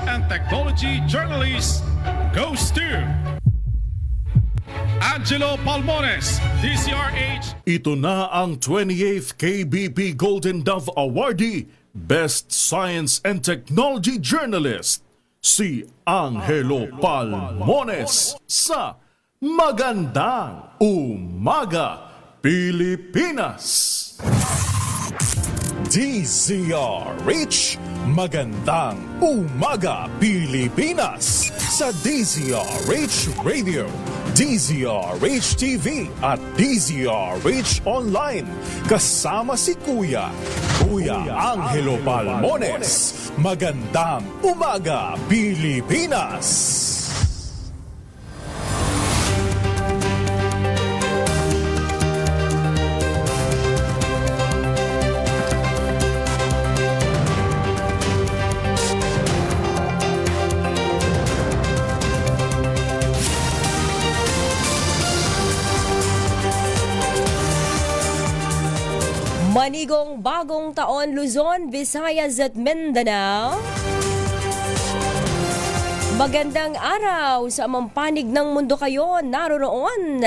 and Technology Journalist goes to Angelo Palmones, DCRH. Ito na ang 28th KBP Golden Dove Awardee, Best Science and Technology Journalist, si Angelo Palmones sa Magandang Umaga, Pilipinas! DZRH, Magandang Umaga, Pilipinas! Sa DZRH Radio, DZRH TV at DZRH Online. Kasama si Kuya Angelo Palmones. Magandang Umaga, Pilipinas! Manigong bagong taon Luzon, Visayas at Mindanao. Magandang araw sa amang panig ng mundo kayo naroroon.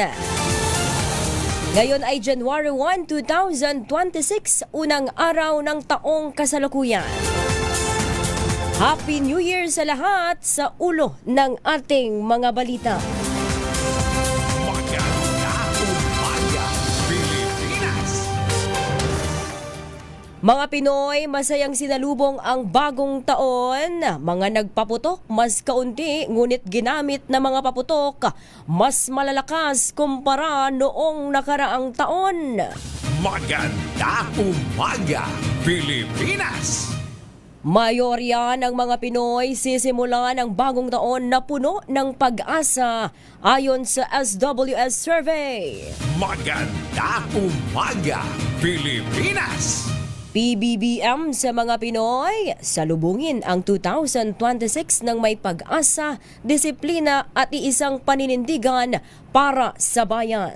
Ngayon ay January 1, 2026, unang araw ng taong kasalukuyan. Happy New Year sa lahat sa ulo ng ating mga balita. Mga Pinoy, masayang sinalubong ang bagong taon. Mga nagpaputok, mas kaunti, ngunit ginamit na mga paputok, mas malalakas kumpara noong nakaraang taon. Maganda umaga, Pilipinas! Mayorya ng mga Pinoy sisimulan ang bagong taon na puno ng pag-asa ayon sa SWS survey. Maganda umaga, Pilipinas! PBBM sa mga Pinoy, salubungin ang 2026 ng may pag-asa, disiplina at iisang paninindigan para sa bayan.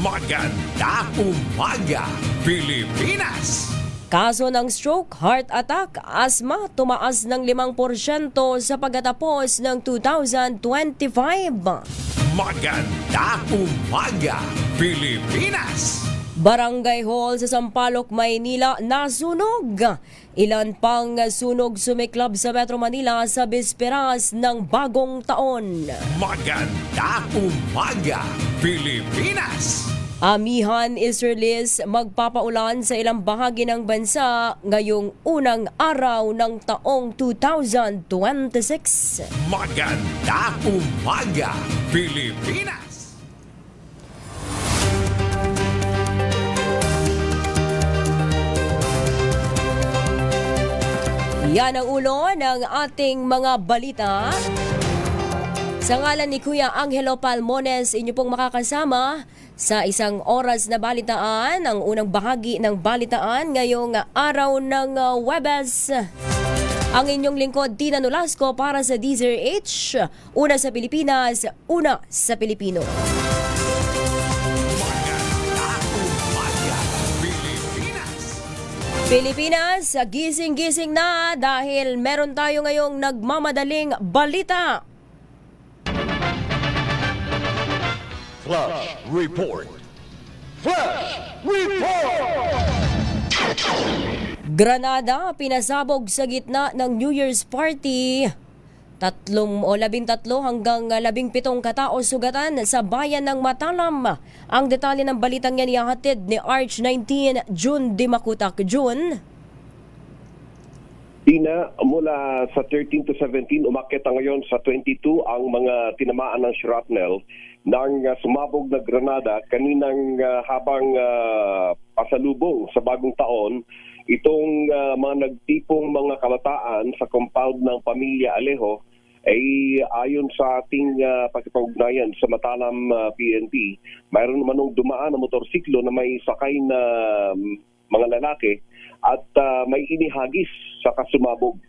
Maganda umaga, Pilipinas! Kaso ng stroke, heart attack, asma tumaas ng 5% sa pagtatapos ng 2025. Maganda umaga, Pilipinas! Barangay Hall sa Sampaloc, Maynila nasunog. Ilan pang sunog sumiklab sa Metro Manila sa bisperas ng bagong taon. Maganda umaga, Pilipinas! Amihan Israelis magpapaulan sa ilang bahagi ng bansa ngayong unang araw ng taong 2026. Maganda umaga, Pilipinas! Yan ang ulo ng ating mga balita. Sa ngalan ni Kuya Angelo Palmones, inyo pong makakasama sa isang oras na balitaan, ang unang bahagi ng balitaan ngayong araw ng Huwebes. Ang inyong lingkod, Tina Nolasco, para sa DZRH, una sa Pilipinas, una sa Pilipino. Pilipinas, gising-gising na dahil meron tayo ngayong nagmamadaling balita. Flash Report! Flash Report! Granada, pinasabog sa gitna ng New Year's Party. 13 hanggang 17 katao sugatan sa bayan ng Matalam. Ang detalye ng balitang yan ihahatid ni Arch 19 June Dimakutak. June. Tina, mula sa 13 to 17, umakyat ngayon sa 22 ang mga tinamaan ng shrapnel ng sumabog na granada kaninang habang pasalubong sa bagong taon. Itong mga nagtipong mga kabataan sa compound ng pamilya Alejo ay ayon sa ating pagkipag-ugnayan sa Matalam PNP, mayroon naman dumaan na motorsiklo na may sakay na mga lalaki at may inihagis sa kasumabog.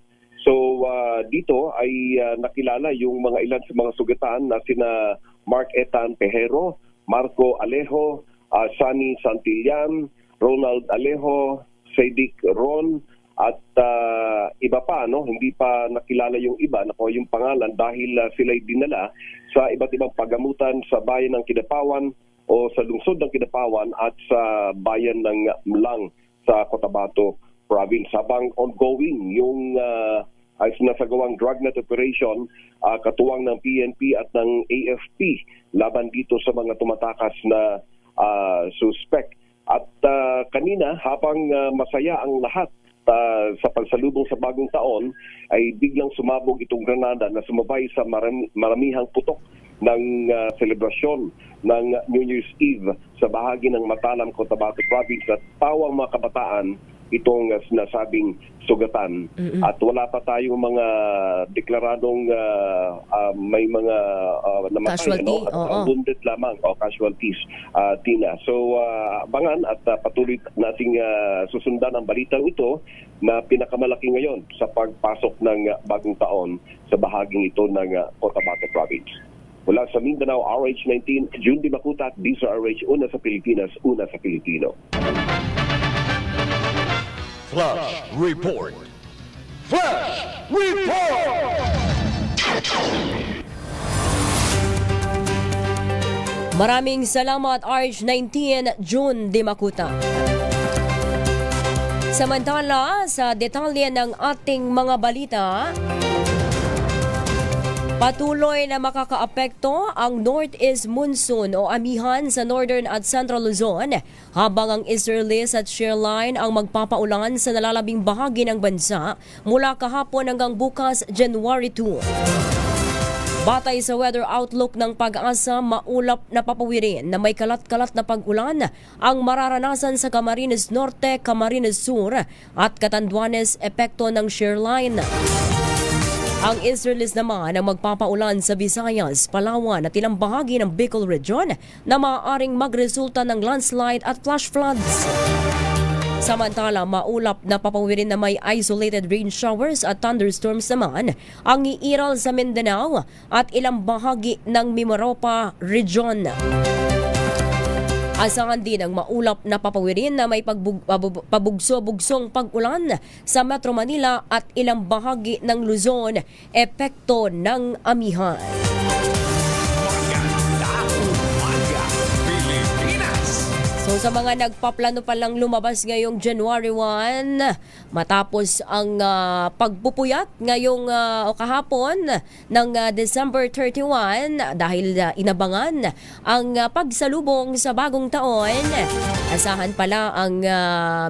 So dito ay nakilala yung mga ilan sa mga sugatan na sina Mark Etan Pejero, Marco Alejo, Sunny Santillan, Ronald Alejo, Sadiq Ron, at iba pa, no, hindi pa nakilala yung iba, yung pangalan dahil sila'y dinala sa iba't ibang pagamutan sa bayan ng Kidapawan o sa lungsod ng Kidapawan at sa bayan ng Mlang sa Cotabato Province. Habang ongoing yung ay sinasagawang dragnet operation katuwang ng PNP at ng AFP laban dito sa mga tumatakas na suspect. At kanina habang masaya ang lahat sa pagsalubong sa bagong taon ay biglang sumabog itong granada na sumabay sa maramihang putok ng selebrasyon ng New Year's Eve sa bahagi ng Matalam, Cotabato Province at tawang mga kabataan itong sinasabing sugatan. At wala pa tayong mga deklaradong may mga namatay, Casualty, at oo. wounded lamang o casualties, Tina. So abangan at patuloy nating susundan ang balitang ito na pinakamalaki ngayon sa pagpasok ng bagong taon sa bahaging ito ng Cotabato Province. Mula sa Mindanao, RH19, June Di Makutat, DZRH, una sa Pilipinas, una sa Pilipino. Flash Report. Flash Report! Maraming salamat RH19 June Di Makuta. Samantala, sa detalye ng ating mga balita, patuloy na makakaapekto ang Northeast Monsoon o amihan sa Northern at Central Luzon habang ang Easterlies at Shearline ang magpapaulan sa nalalabing bahagi ng bansa mula kahapon hanggang bukas January 2. Batay sa weather outlook ng Pag-asa, maulap na papawirin na may kalat-kalat na pag-ulan ang mararanasan sa Camarines Norte, Camarines Sur at Catanduanes epekto ng shearline. Ang Easterlies naman ang magpapaulan sa Visayas, Palawan at ilang bahagi ng Bicol Region na maaaring magresulta ng landslide at flash floods. Samantala, maulap na papawirin na may isolated rain showers at thunderstorms naman ang iiral sa Mindanao at ilang bahagi ng Mimaropa Region. Asahan din ang maulap na papawirin na may pabugso-bugsong pag-ulan sa Metro Manila at ilang bahagi ng Luzon, epekto ng amihan. Magandang umaga, Pilipinas! So sa mga nagpaplano pa lang lumabas ngayong January 1, matapos ang pagpupuyat ngayong o kahapon ng December 31 dahil inabangan ang pagsalubong sa bagong taon, asahan pala ang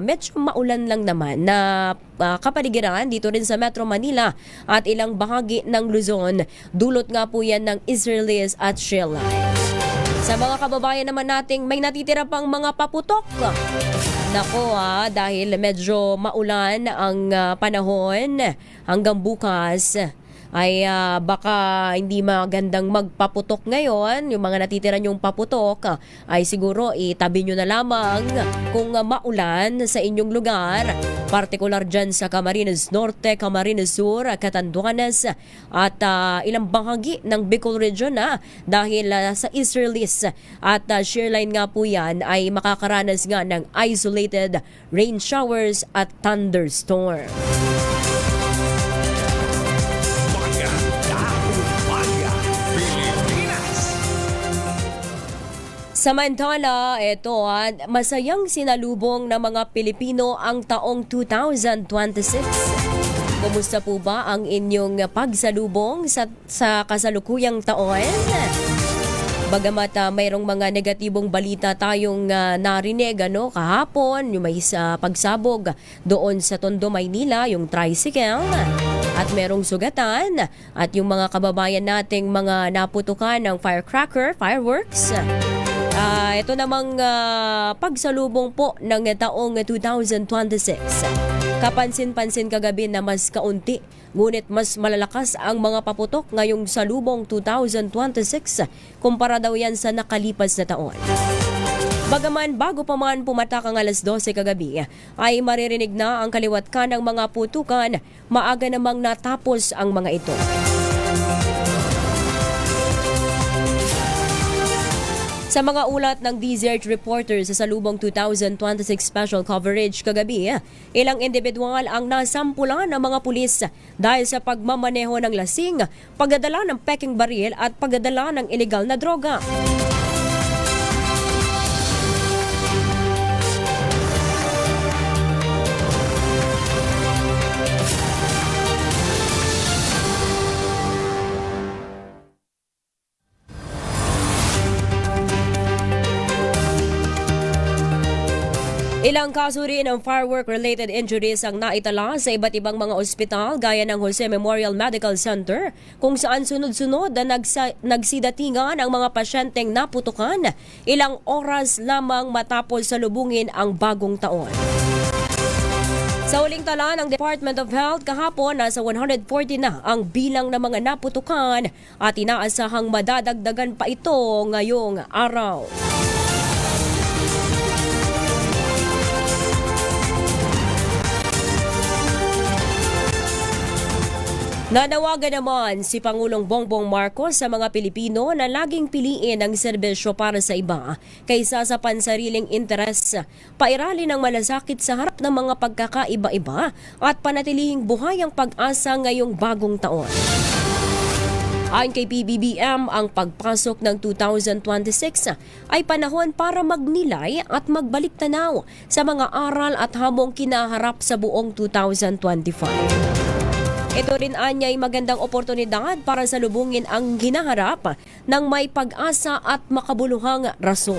medyo maulan lang naman na kapaligiran dito rin sa Metro Manila at ilang bahagi ng Luzon. Dulot nga po yan ng Easterlies at Shearline. Sa mga kababayan naman nating may natitira pang mga paputok. Nako dahil medyo maulan ang panahon hanggang bukas ay baka hindi magandang magpaputok ngayon. Yung mga natitira nyong paputok ay siguro itabi nyo na lamang kung maulan sa inyong lugar. Partikular dyan sa Camarines Norte, Camarines Sur, Catanduanes at ilang bahagi ng Bicol Region dahil sa Easterlies at shearline nga po yan ay makakaranas nga ng isolated rain showers at thunderstorm. Samantala, ito masayang sinalubong ng mga Pilipino ang taong 2026. Kumusta po ba ang inyong pagsalubong sa kasalukuyang taon? Bagamat mayroong mga negatibong balita tayong narinig kahapon, yung may pagsabog doon sa Tondo, Maynila, yung tricycle, at merong sugatan, at yung mga kababayan nating mga naputukan ng fireworks. Ito namang pagsalubong po ng taong 2026. Kapansin-pansin kagabi na mas kaunti, ngunit mas malalakas ang mga paputok ngayong salubong 2026 kumpara daw yan sa nakalipas na taon. Bagaman bago pa man pumatak ang alas 12 kagabi, ay maririnig na ang kaliwat ka ng mga putukan, maaga namang natapos ang mga ito. Sa mga ulat ng DZRH reporters sa salubong 2026 special coverage kagabi, ilang individual ang nasampulan ng mga pulis dahil sa pagmamaneho ng lasing, pagdadala ng peking baril at pagdadala ng ilegal na droga. Ilang kaso rin ng firework-related injuries ang naitala sa iba't ibang mga ospital gaya ng Jose Memorial Medical Center kung saan sunod-sunod na nagsidatingan ang mga pasyenteng naputukan ilang oras lamang matapos salubungin ang bagong taon. Sa uling tala ng Department of Health kahapon, nasa 140 na ang bilang ng mga naputukan at inaasahang madadagdagan pa ito ngayong araw. Nanawagan naman si Pangulong Bongbong Marcos sa mga Pilipino na laging piliin ang serbisyo para sa iba kaysa sa pansariling interes, pairali ng malasakit sa harap ng mga pagkakaiba-iba at panatilihing buhay ang pag-asa ngayong bagong taon. Ayon kay PBBM, ang pagpasok ng 2026 ay panahon para magnilay at magbalik tanaw sa mga aral at hamong kinaharap sa buong 2025. Ito rin anya ay magandang oportunidad para salubungin ang hinaharap ng may pag-asa at makabuluhang rason.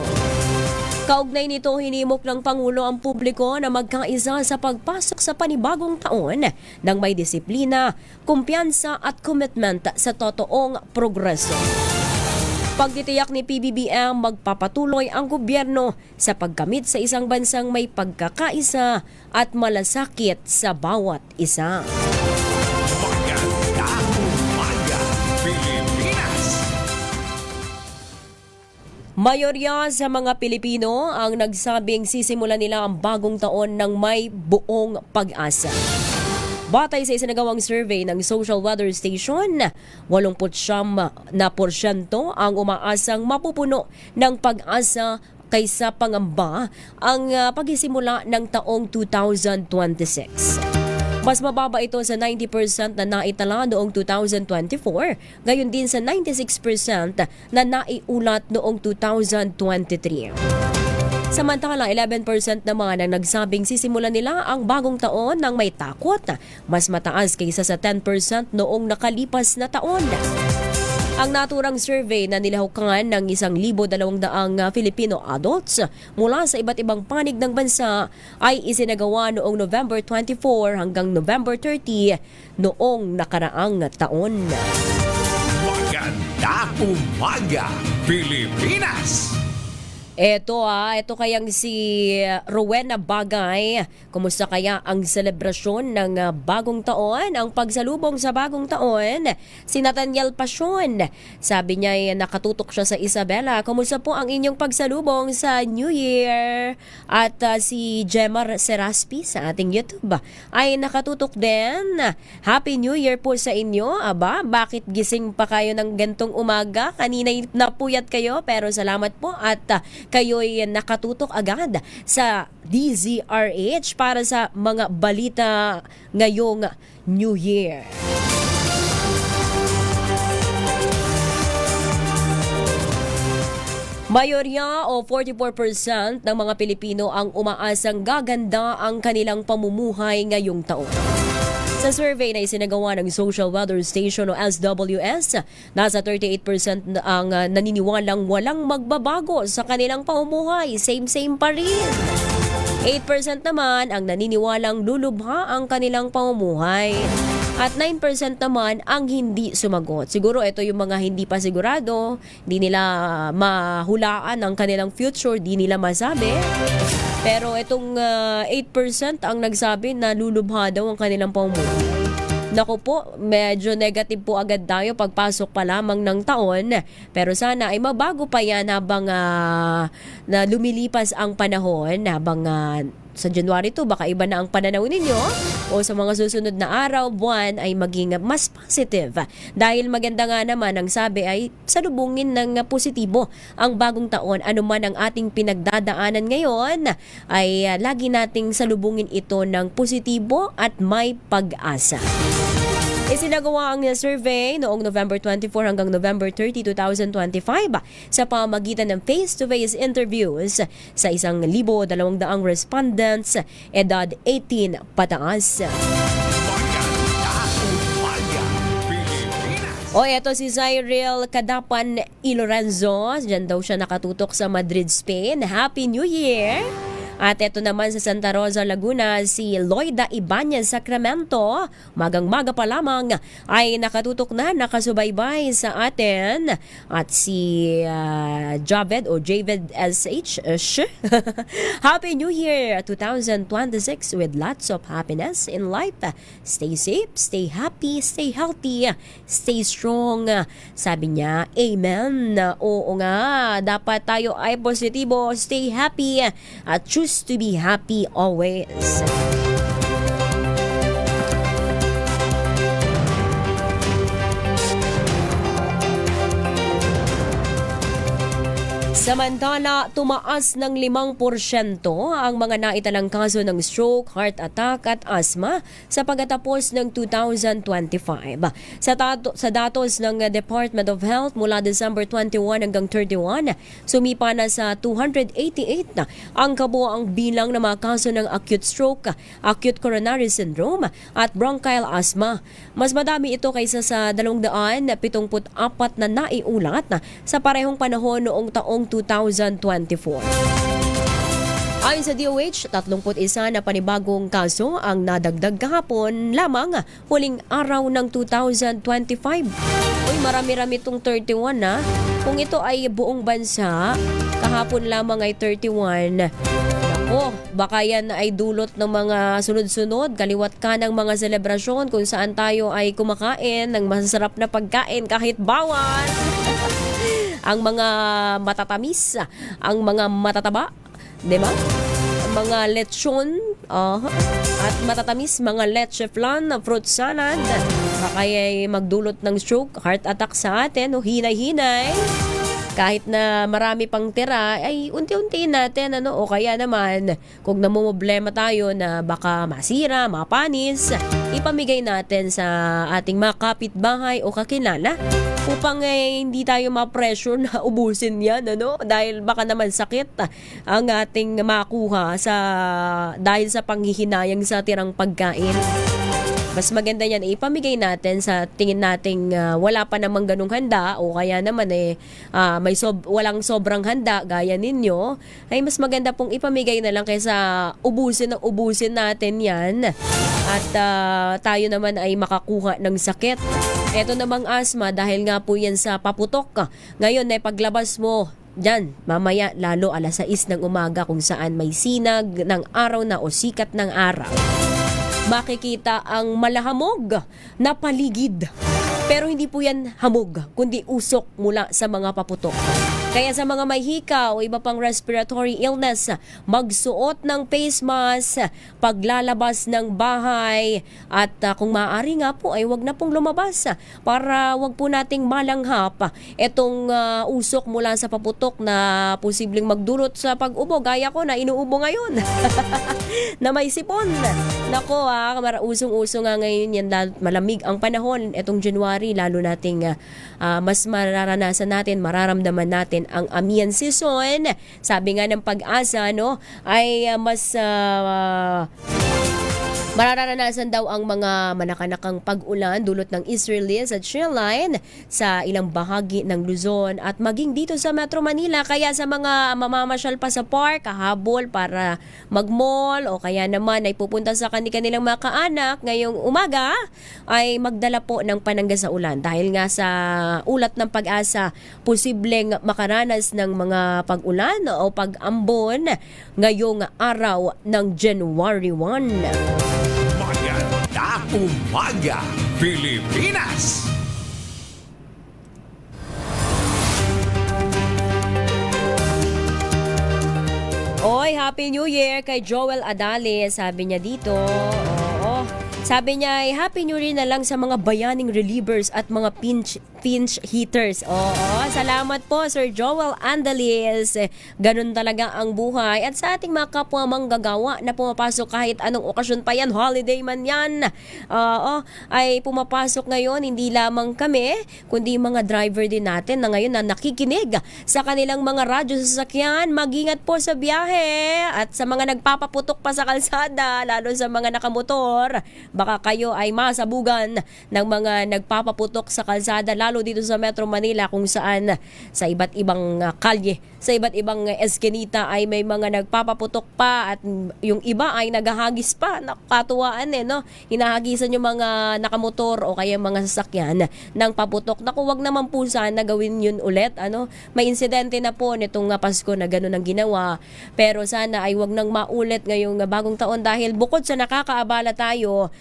Kaugnay nito, hinimok ng Pangulo ang publiko na magkaisa sa pagpasok sa panibagong taon ng may disiplina, kumpiyansa at commitment sa totoong progreso. Pagtitiyak ni PBBM, magpapatuloy ang gobyerno sa pagkamit sa isang bansang may pagkakaisa at malasakit sa bawat isa. Mayorya sa mga Pilipino ang nagsabing sisimula nila ang bagong taon ng may buong pag-asa. Batay sa isinagawang survey ng Social Weather Station, 89% ang umaasang mapupuno ng pag-asa kaysa pangamba ang pagsisimula ng taong 2026. Mas mababa ito sa 90% na naitala noong 2024, gayon din sa 96% na naiulat noong 2023. Samantala, 11% naman ang nagsabing sisimulan nila ang bagong taon ng may takot, mas mataas kaysa sa 10% noong nakalipas na taon. Ang naturang survey na nilahukan ng 1,200 Filipino adults mula sa iba't ibang panig ng bansa ay isinagawa noong November 24 hanggang November 30 noong nakaraang taon. Magandang umaga, Pilipinas! Ito kayang si Rowena Bagay. Kumusta kaya ang selebrasyon ng bagong taon, ang pagsalubong sa bagong taon? Si Nathaniel Pasyon, sabi niya ay nakatutok siya sa Isabela. Kumusta po ang inyong pagsalubong sa New Year? At si Gemma Seraspi sa ating YouTube ay nakatutok din. Happy New Year po sa inyo. Aba, bakit gising pa kayo ng gantong umaga? Kanina napuyat kayo pero salamat po at kayo'y nakatutok agad sa DZRH para sa mga balita ngayong New Year. Mayorya o 44% ng mga Pilipino ang umaasang gaganda ang kanilang pamumuhay ngayong taon. Sa survey na isinagawa ng Social Weather Station o SWS, nasa 38% ang naniniwalang walang magbabago sa kanilang pamumuhay. Same pa rin. 8% naman ang naniniwalang lulubha ang kanilang pamumuhay. At 9% naman ang hindi sumagot. Siguro ito yung mga hindi pa sigurado, hindi nila mahulaan ang kanilang future, hindi nila masabi. Pero itong 8% ang nagsabi na lulubha daw ang kanilang pamumuhay. Naku po, medyo negative po agad tayo pagpasok pa lamang ng taon. Pero sana ay mabago pa yan habang na lumilipas ang panahon, habang sa January 2, baka iba na ang pananaw ninyo o sa mga susunod na araw, buwan ay maging mas positive. Dahil maganda nga naman ang sabi ay salubungin ng positibo ang bagong taon. Ano man ang ating pinagdadaanan ngayon ay lagi nating salubungin ito ng positibo at may pag-asa. Isinagawa ang survey noong November 24 hanggang November 30, 2025 sa pamamagitan ng face-to-face interviews sa 1,200 respondents edad 18 pataas. Umaga, Pilipinas. O eto si Zyril Cadapan Ilorenzo, diyan daw siya nakatutok sa Madrid, Spain. Happy New Year! At eto naman sa Santa Rosa, Laguna, si Loida Ibanez Sacramento. Magang-maga pa lamang ay nakatutok na, nakasubaybay sa atin. At si Javed o Javed SH. Happy New Year 2026 with lots of happiness in life. Stay safe, stay happy, stay healthy, stay strong. Sabi niya, amen. Oo nga, dapat tayo ay positibo, stay happy at choose to be happy always. Samantala, tumaas ng 5% ang mga naitalang kaso ng stroke, heart attack at asthma sa pagtatapos ng 2025. Sa datos ng Department of Health mula December 21 hanggang 31, sumipa na sa 288 na ang kabuoang bilang ng mga kaso ng acute stroke, acute coronary syndrome at bronchial asthma. Mas madami ito kaysa sa 274 na naiulat sa parehong panahon noong taong 2024. Ayon sa DOH, 31 na panibagong kaso ang nadagdag kahapon lamang huling araw ng 2025. Uy, marami-rami itong 31 na. Kung ito ay buong bansa, kahapon lamang ay 31. Nako, baka yan ay dulot ng mga sunod-sunod, kaliwat ka ng mga selebrasyon kung saan tayo ay kumakain ng masasarap na pagkain kahit bawal. Ang mga matatamis, ang mga matataba, di ba? Mga lechon, at matatamis, mga leche flan, fruit salad, baka ay magdulot ng stroke, heart attack sa atin, o hinay-hinay. Kahit na marami pang tira, ay unti-unti natin, o kaya naman, kung namumblema tayo na baka masira, mapanis, ipamigay natin sa ating mga kapitbahay o kakilala upang hindi tayo ma-pressure na ubusin yan, dahil baka naman sakit ang ating makuha dahil sa panghihinayang sa tirang pagkain. Mas maganda yan, ipamigay natin sa tingin nating wala pa namang ganung handa o kaya naman walang sobrang handa gaya ninyo, ay mas maganda pong ipamigay na lang kaysa ubusin natin yan at tayo naman ay makakuha ng sakit. Ito namang asthma, dahil nga po yan sa paputok. Ngayon ay paglabas mo diyan, mamaya lalo alas 6 ng umaga kung saan may sinag ng araw na o sikat ng araw, makikita ang malahamog na paligid. Pero hindi po yan hamog, kundi usok mula sa mga paputok. Kaya sa mga may hika o iba pang respiratory illness, magsuot ng face mask, paglalabas ng bahay, at kung maaari nga po ay wag na pong lumabas para wag po nating malanghap itong usok mula sa paputok na posibleng magdulot sa pag-ubo. Gaya ko na inuubo ngayon na may sipon. Nako usong-uso nga ngayon yan, malamig ang panahon itong January, lalo nating mas mararanasan natin, mararamdaman natin ang amihan season. Sabi nga ng Pag-asa ay mas mararanasan daw ang mga manakanakang pag-ulan dulot ng easterlies at shoreline sa ilang bahagi ng Luzon at maging dito sa Metro Manila. Kaya sa mga mamamasyal pa sa park, kahabol para mag-mall o kaya naman ay pupunta sa kanilang mga kaanak ngayong umaga, ay magdala po ng panangga sa ulan. Dahil nga sa ulat ng Pag-asa, posibleng makaranas ng mga pag-ulan o pag-ambon ngayong araw ng January 1. Maganda umaga, Pilipinas! Oy, Happy New Year kay Joel Adale, sabi niya dito. Oo. Sabi niya ay Happy New Year na lang sa mga bayaning relievers at mga pinch hitters. Oo, salamat po Sir Joel Andales. Ganun talaga ang buhay. At sa ating mga kapwa manggagawa na pumapasok kahit anong okasyon pa yan, holiday man yan. Oo, ay pumapasok ngayon hindi lamang kami, kundi mga driver din natin na ngayon na nakikinig sa kanilang mga radyo sa sasakyan. Mag-ingat po sa biyahe at sa mga nagpapaputok pa sa kalsada, lalo sa mga nakamotor. Baka kayo ay masabugan ng mga nagpapaputok sa kalsada, lalo dito sa Metro Manila kung saan sa iba't ibang kalye, sa iba't ibang eskinita ay may mga nagpapaputok pa at yung iba ay naghahagis pa. Nakakatuwaan no? Hinahagisan yung mga nakamotor o kaya mga sasakyan ng paputok. Naku, wag naman po sana gawin yun ulit. May insidente na po nitong Pasko na gano'n ang ginawa. Pero sana ay wag nang maulit ngayong bagong taon dahil bukod sa nakakaabala tayo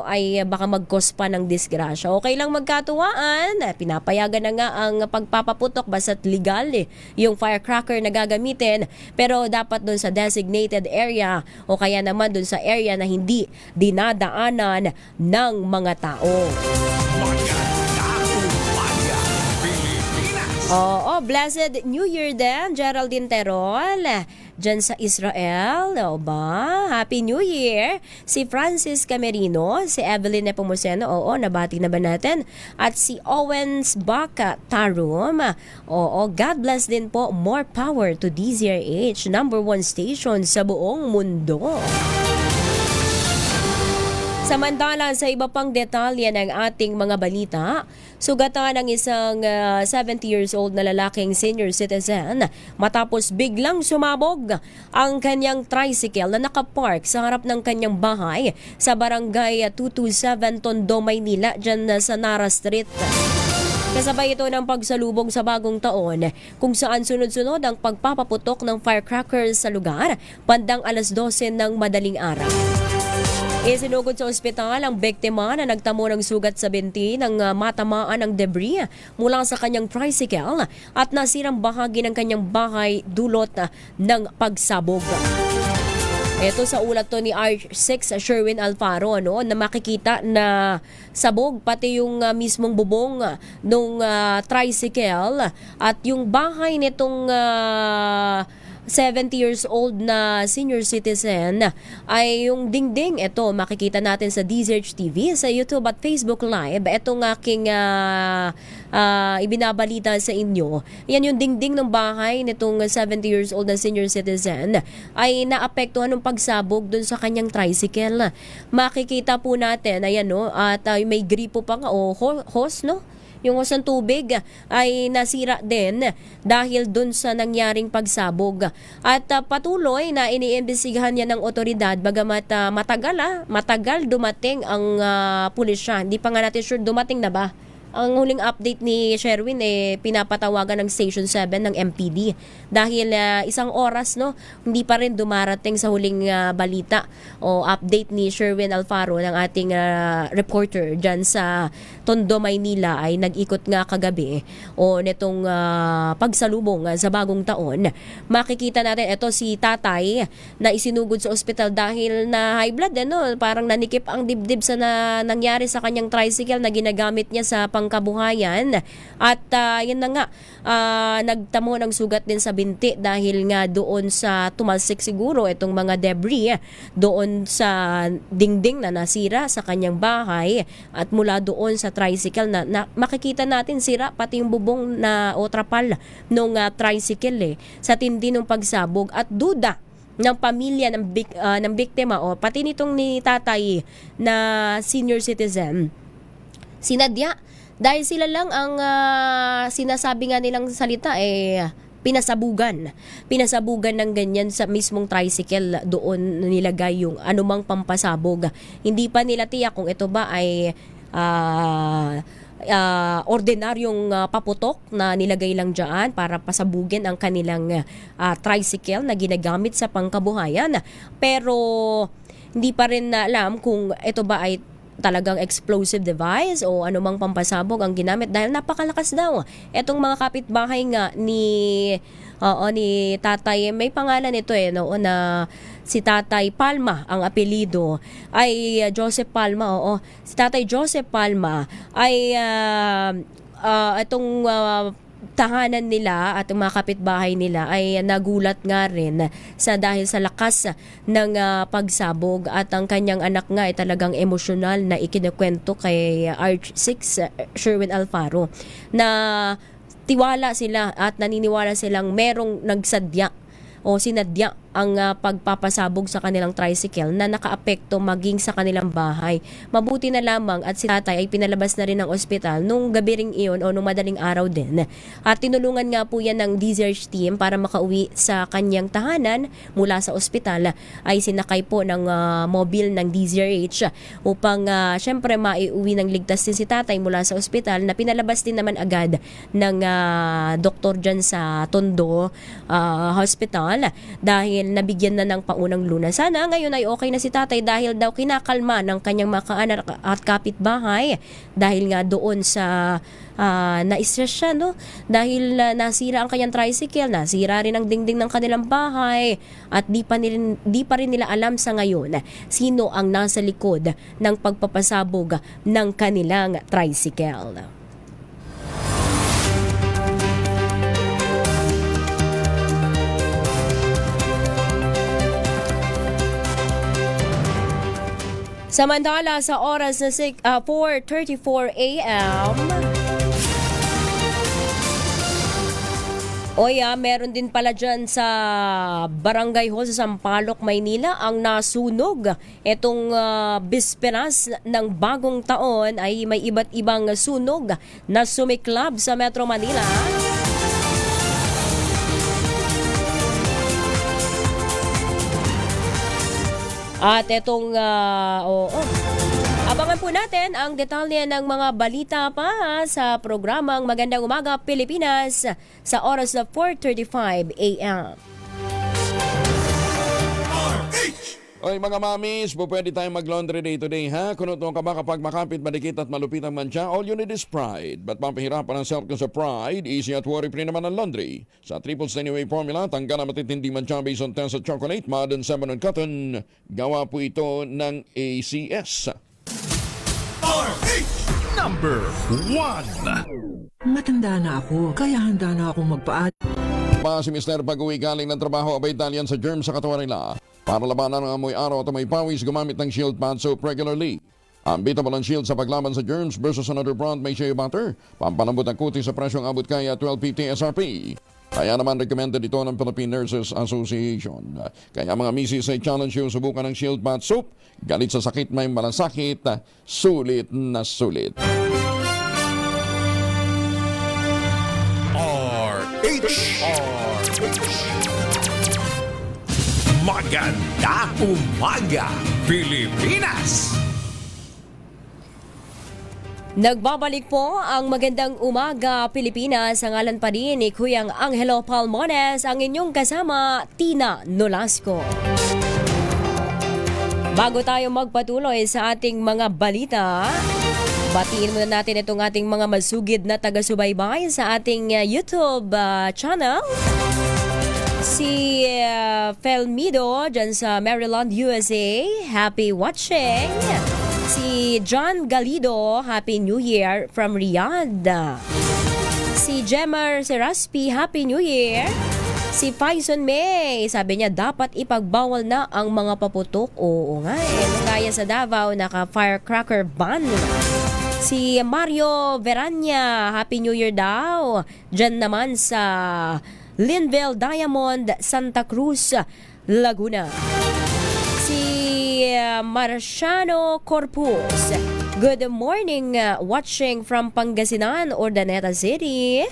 ay baka mag-cause pa ng disgrasya. Okay lang magkatuwaan. Pinapayagan na nga ang pagpapaputok basta't legal yung firecracker na gagamitin. Pero dapat doon sa designated area o kaya naman doon sa area na hindi dinadaanan ng mga tao. Magandang umaga, Pilipinas! Oo, blessed New Year din, Geraldine Terol. Diyan sa Israel, o ba? Happy New Year! Si Francis Camerino, si Evelyn Nepomuceno, oo, nabati na ba natin? At si Owens Baka Tarum, oo, God bless din po, more power to DZRH, #1 station sa buong mundo. Samantala sa iba pang detalye ng ating mga balita, sugatan ng isang 70 years old na lalaking senior citizen matapos biglang sumabog ang kanyang tricycle na nakapark sa harap ng kanyang bahay sa barangay 227 Tondo, Maynila, dyan sa Nara Street. Kasabay ito ng pagsalubong sa bagong taon kung saan sunod-sunod ang pagpapaputok ng firecrackers sa lugar bandang 12:00 ng madaling araw. Isinugod sa ospital ang biktima na nagtamo ng sugat sa binti ng matamaan ng debris mula sa kanyang tricycle at nasirang bahagi ng kanyang bahay dulot ng pagsabog. Ito sa ulat to ni R6 Sherwin Alfaro na makikita na sabog pati yung mismong bubong ng tricycle at yung bahay nitong 70 years old na senior citizen ay yung dingding. Ito makikita natin sa DZRH TV, sa YouTube at Facebook Live. Itong aking ibinabalita sa inyo. Yan yung dingding ng bahay nitong 70 years old na senior citizen ay naapektuhan ng pagsabog dun sa kanyang tricycle. Makikita po natin, ayan at may gripo pa nga hose yung hose ng tubig ay nasira din dahil dun sa nangyaring pagsabog. At patuloy na iniimbestigahan niya ng otoridad bagamat matagal dumating ang pulisya. Hindi pa nga natin sure dumating na ba. Ang huling update ni Sherwin pinapatawagan ng Station 7 ng MPD dahil isang oras hindi pa rin dumarating sa huling balita o update ni Sherwin Alfaro ng ating reporter dyan sa Tondo, Maynila ay nag-ikot nga kagabi nitong pagsalubong sa bagong taon. Makikita natin ito si tatay na isinugod sa ospital dahil na high blood parang nanikip ang dibdib sa nangyari sa kanyang tricycle na ginagamit niya sa pangkabuhayan at yun na nga nagtamo ng sugat din sa binti dahil nga doon sa tumalsik siguro itong mga debris doon sa dingding na nasira sa kanyang bahay at mula doon sa tricycle na makikita natin sira pati yung bubong na o trapal nung tricycle sa tindi ng pagsabog at duda ng pamilya ng biktima pati nitong ni tatay na senior citizen sinadya dahil sila lang ang sinasabi nga nilang salita pinasabugan ng ganyan sa mismong tricycle doon nilagay yung anumang pampasabog. Hindi pa nila tiyak kung ito ba ay ordinaryong paputok na nilagay lang dyan para pasabugin ang kanilang tricycle na ginagamit sa pangkabuhayan. Pero hindi pa rin alam kung ito ba ay talagang explosive device o anumang pampasabog ang ginamit dahil napakalakas daw. Etong mga kapitbahay nga ni Tatay, may pangalan ito na si Tatay Palma, ang apelido ay Joseph Palma. Si Tatay Joseph Palma ay itong tahanan nila at mga kapitbahay nila ay nagulat nga rin dahil sa lakas ng pagsabog, at ang kanyang anak nga ay talagang emosyonal na ikinukwento kay Arch6 Sherwin Alfaro na tiwala sila at naniniwala silang merong nagsadya o sinadya ang pagpapasabog sa kanilang tricycle na nakaapekto maging sa kanilang bahay. Mabuti na lamang at si tatay ay pinalabas na rin ng ospital nung gabi ring iyon o nung madaling araw din. At tinulungan nga po yan ng DZRH team para makauwi sa kanyang tahanan mula sa ospital. Ay sinakay po ng mobile ng DZRH upang syempre maiuwi ng ligtas din si tatay mula sa ospital, na pinalabas din naman agad ng doktor dyan sa Tondo Hospital dahil nabigyan na ng paunang lunas. Sana ngayon ay okay na si tatay dahil daw kinakalma ng kanyang mga kaanak at kapitbahay dahil nga doon sa na-stress siya, no? Dahil nasira ang kanyang tricycle, nasira rin ang dingding ng kanilang bahay, at di pa rin nila alam sa ngayon sino ang nasa likod ng pagpapasabog ng kanilang tricycle. Samantala sa oras na 4:34 a.m. Meron din pala dyan sa Barangay Hall sa Sampaloc, Maynila ang nasunog. Itong bisperas ng bagong taon ay may iba't ibang sunog na sumiklab sa Metro Manila. At itong, abangan po natin ang detalye ng mga balita pa sa programang Magandang Umaga Pilipinas sa oras na 4:35 a.m. Oy mga mamis, pwede tayong mag-laundry day today ha? Kunutong ka ba kapag makapit, madikit at malupit ang mantsa? All you need is Pride. Ba't pampahirapan ang self ko sa Pride? Easy at worry-free naman ang laundry. Sa Triple Stain Away formula, tanggal na matitindi mantsa based on test at chocolate, modern salmon and cotton. Gawa po ito ng ACS. RH number 1. Matanda na ako, kaya handa na akong magpaat. Si Mr. pag-uwi galing ng trabaho, abay Italian sa germ sa katawan nila. Para labanan ang amoy araw at amoy pawis, gumamit ng Shield Pad Soap regularly. Unbeatable ang Shield sa paglaban sa germs versus another brand may shea butter. Pampalambot ang kutis sa presyong abot kaya 12.50 SRP. Kaya naman recommended ito ng Philippine Nurses Association. Kaya mga misis ay challenge yung subukan ng Shield Pad Soap. Galit sa sakit may malasakit, sulit na sulit. Maganda Umaga Pilipinas. Nagbabalik po ang Magandang Umaga Pilipinas. Ang ngalan pa rin ni Kuyang Angelo Palmones, ang inyong kasama Tina Nolasco. Bago tayo magpatuloy sa ating mga balita, batiin muna natin itong ating mga masugid na taga-subaybay sa ating YouTube channel. Si Felmido dyan sa Maryland, USA, happy watching. Si John Galido, happy New Year from Riyadh. Si Jemar Seraspi, happy New Year. Si Faison May, sabi niya dapat ipagbawal na ang mga paputok. Oo nga gaya sa Davao, naka-firecracker ban. Si Mario Verania, happy New Year daw. Dyan naman sa Linville Diamond, Santa Cruz, Laguna. Si Marciano Corpus, good morning, watching from Pangasinan, Urdaneta City.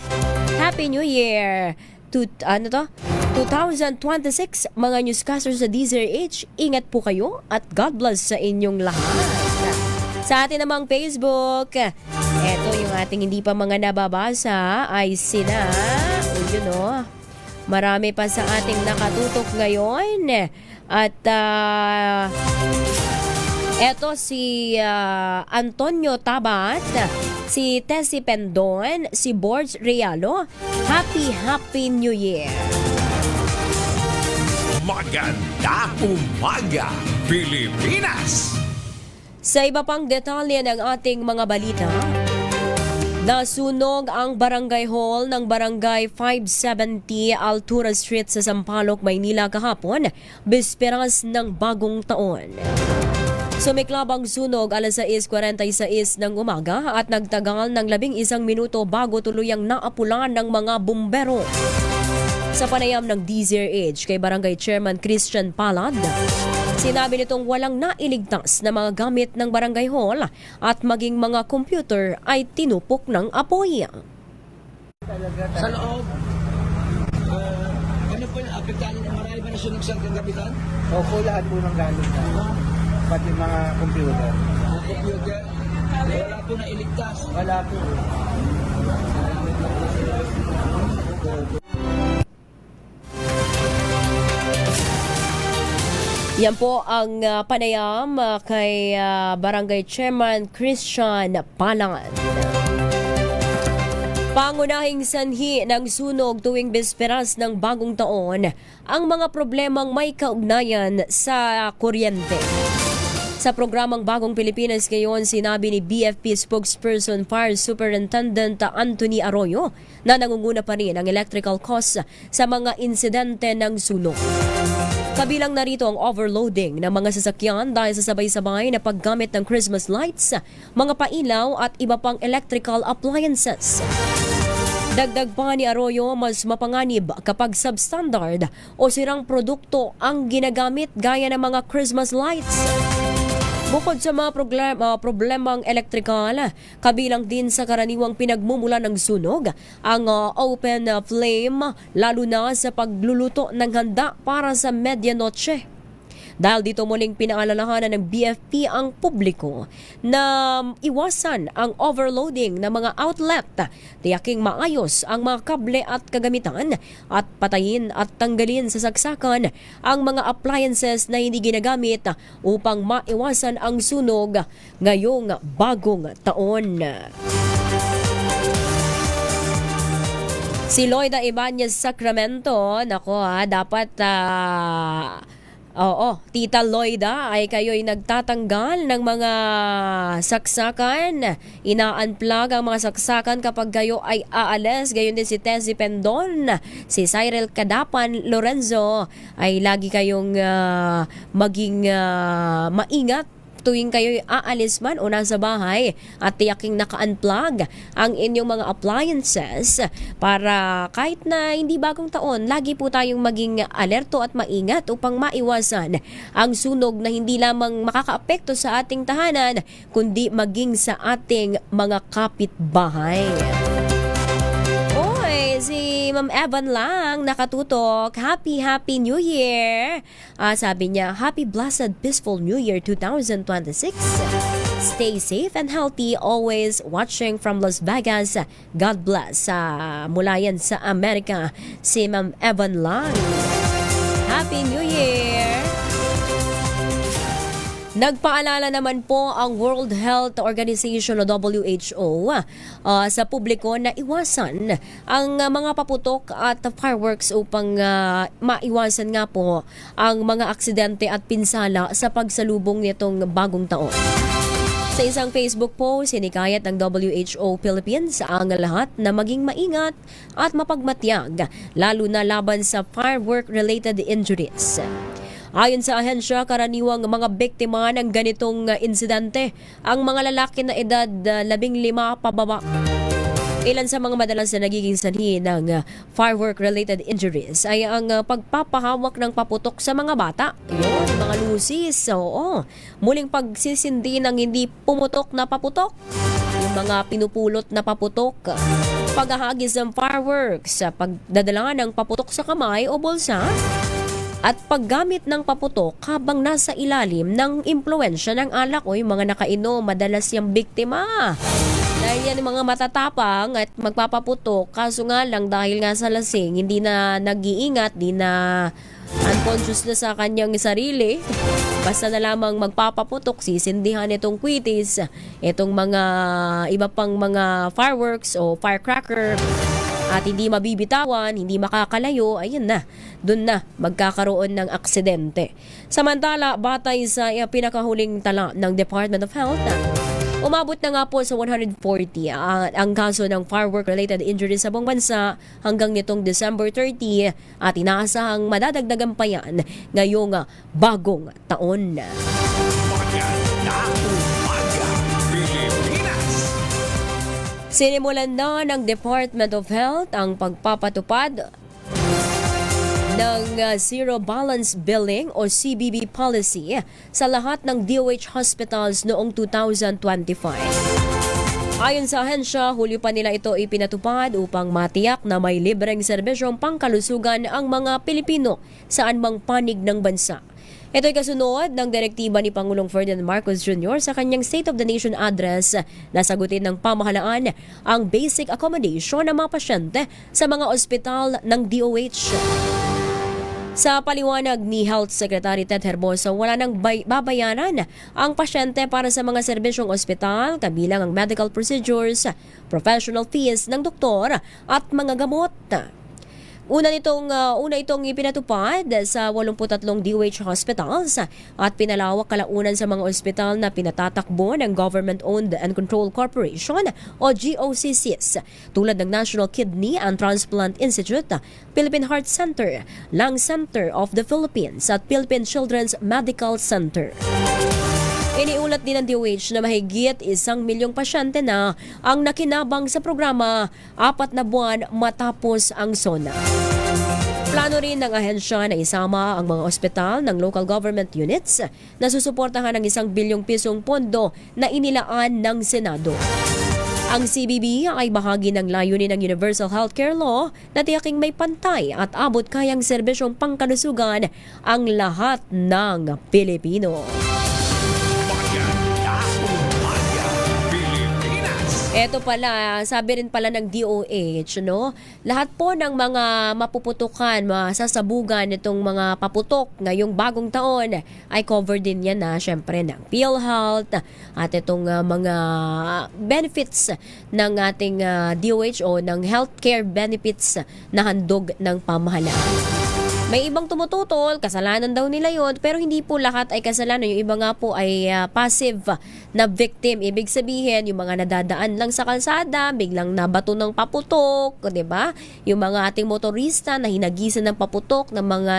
Happy New Year. 2026, mga newscasters sa DZRH, ingat po kayo at God bless sa inyong lahat. Sa atin namang Facebook, eto yung ating hindi pa mga nababasa ay sina, marami pa sa ating nakatutok ngayon. At Eto si Antonio Tabat, si Tessie Pendon, si Borge Realo. Happy New Year! Maganda umaga, Pilipinas! Sa iba pang detalye ng ating mga balita, nasunog ang barangay hall ng Barangay 570 Altura Street sa Sampaloc, Maynila kahapon, bisperas ng bagong taon. Sumiklab ang sunog alas 6:46 ng umaga at nagtagal ng 11 minuto bago tuluyang naapulan ng mga bumbero. Sa panayam ng DZRH kay Barangay Chairman Christian Palad, sinabi nitong walang nailigtas na mga gamit ng barangay hall at maging mga computer ay tinupok ng apoy. Sa loob, ano po yung apektado ng marami ba na sunog sa kapitan? Opo, lahat po ng gamit na. Pati mga computer. Ang computer, wala po na iligtas. Wala po. Yan po ang panayam kay Barangay Chairman Christian Palan. Pangunahing sanhi ng sunog tuwing bisperas ng bagong taon ang mga problemang may kaugnayan sa kuryente. Sa programang Bagong Pilipinas ngayon, sinabi ni BFP spokesperson Fire Superintendent Anthony Arroyo na nangunguna pa rin ang electrical costs sa mga insidente ng sunog. Kabilang narito ang overloading ng mga sasakyan dahil sa sabay-sabay na paggamit ng Christmas lights, mga pailaw at iba pang electrical appliances. Dagdag pa ni Arroyo, mas mapanganib kapag substandard o sirang produkto ang ginagamit gaya ng mga Christmas lights. Bukod sa mga problemang elektrikal, kabilang din sa karaniwang pinagmumula ng sunog, ang open flame lalo na sa pagluluto ng handa para sa medianoche. Dahil dito muling pinaalalahanan ng BFP ang publiko na iwasan ang overloading ng mga outlet, tiyaking maayos ang mga kable at kagamitan at patayin at tanggalin sa saksakan ang mga appliances na hindi ginagamit upang maiwasan ang sunog ngayong bagong taon. Si Loida Ibanez Sacramento, dapat Tita Loida, ay kayo'y nagtatanggal ng mga saksakan. Ina-unplug ang mga saksakan kapag kayo ay aalis. Gayon din si Tessie Pendon, si Cyril Cadapan Lorenzo, ay lagi kayong maging maingat tuwing kayo'y aalis man o nasa bahay at tiyaking naka-unplug ang inyong mga appliances para kahit na hindi bagong taon, lagi po tayong maging alerto at maingat upang maiwasan ang sunog na hindi lamang makakaapekto sa ating tahanan kundi maging sa ating mga kapitbahay. Si Ma'am Evan lang nakatutok. Happy New Year! Sabi niya, Happy Blessed Peaceful New Year 2026. Stay safe and healthy. Always watching from Las Vegas. God bless. Mula yan sa Amerika, si Ma'am Evan lang. Happy New Year! Nagpaalala naman po ang World Health Organization o WHO sa publiko na iwasan ang mga paputok at fireworks upang maiwasan nga po ang mga aksidente at pinsala sa pagsalubong nitong bagong taon. Sa isang Facebook post, sinikayat ng WHO Philippines ang lahat na maging maingat at mapagmatyag, lalo na laban sa firework-related injuries. Ayon sa ahensya, karaniwang mga biktima ng ganitong insidente ang mga lalaki na edad 15 pababa. Ilan sa mga madalas na nagiging sanhi ng firework-related injuries ay ang pagpapahawak ng paputok sa mga bata. Yun, mga lusis. Muling pagsisindi ng hindi pumutok na paputok. Yung mga pinupulot na paputok. Paghahagis ng fireworks. Pagdadala ng paputok sa kamay o bulsa. At paggamit ng paputok habang nasa ilalim ng impluensya ng alak o yung mga nakainom, madalas yung biktima. Dahil yan yung mga matatapang at magpapaputok, kaso nga lang dahil nga sa lasing, hindi na nag-iingat, di na unconscious na sa kanyang sarili. Basta na lamang magpapaputok, sisindihan itong kwitis, itong mga iba pang mga fireworks o firecracker, at hindi mabibitawan, hindi makakalayo, ayun na, dun na magkakaroon ng aksidente. Samantala, batay sa pinakahuling tala ng Department of Health, umabot na nga po sa 140 ang kaso ng firework-related injuries sa buong bansa hanggang nitong December 30 at inaasahang madadagdagan pa yan ngayong bagong taon. Magandang umaga, Pilipinas! Sinimulan na ng Department of Health ang pagpapatupad ng Zero Balance Billing o CBB policy sa lahat ng DOH hospitals noong 2025. Ayon sa ahensya, Hulyo pa nila ito ipinatupad upang matiyak na may libreng serbisyong pangkalusugan ang mga Pilipino saan mang panig ng bansa. Ito'y kasunod ng direktiba ni Pangulong Ferdinand Marcos Jr. sa kanyang State of the Nation address na sagutin ng pamahalaan ang basic accommodation ng mga pasyente sa mga ospital ng DOH. Sa paliwanag ni Health Secretary Ted Herbosa, wala nang babayaran ang pasyente para sa mga serbisyong ospital, kabilang ang medical procedures, professional fees ng doktor at mga gamot. Una itong ipinatupad sa 83 DOH hospitals at pinalawak kalaunan sa mga ospital na pinatatakbo ng Government-Owned and Controlled Corporation o GOCCs tulad ng National Kidney and Transplant Institute, Philippine Heart Center, Lung Center of the Philippines at Philippine Children's Medical Center. Iniulat din ng DOH na mahigit 1 milyong pasyente na ang nakinabang sa programa 4 na buwan matapos ang SONA. Plano rin ng ahensya na isama ang mga ospital ng local government units na susuportahan ng 1 bilyong pisong pondo na inilaan ng Senado. Ang CBB ay bahagi ng layunin ng Universal Healthcare Law na tiyaking may pantay at abot kayang serbisyong pangkalusugan ang lahat ng Pilipino. Ito pala, sabi rin pala ng DOH, no? Lahat po ng mga mapuputukan, masasabugan itong mga paputok ngayong bagong taon ay covered din yan na syempre ng PhilHealth at itong mga benefits ng ating DOH o ng healthcare benefits na handog ng pamahalaan. May ibang tumututol, kasalanan daw nila yon, pero hindi po lahat ay kasalanan. Yung iba nga po ay passive na victim. Ibig sabihin, yung mga nadadaan lang sa kalsada, biglang nabato ng paputok, di ba? Yung mga ating motorista na hinagisan ng paputok ng mga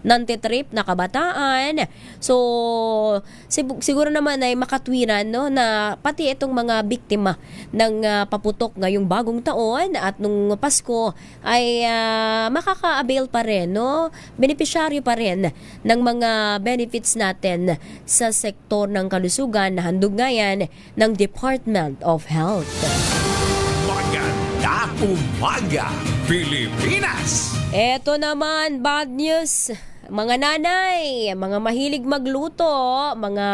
nantitrip na kabataan. So, siguro naman ay makatwiran, no, na pati itong mga biktima ng paputok ngayong bagong taon at nung Pasko ay makaka-avail pa rin, no? Benepisyaryo pa rin ng mga benefits natin sa sektor ng kalusugan na handog ngayon ng Department of Health. Magandang umaga, Pilipinas! Eto naman, bad news. Mga nanay, mga mahilig magluto, mga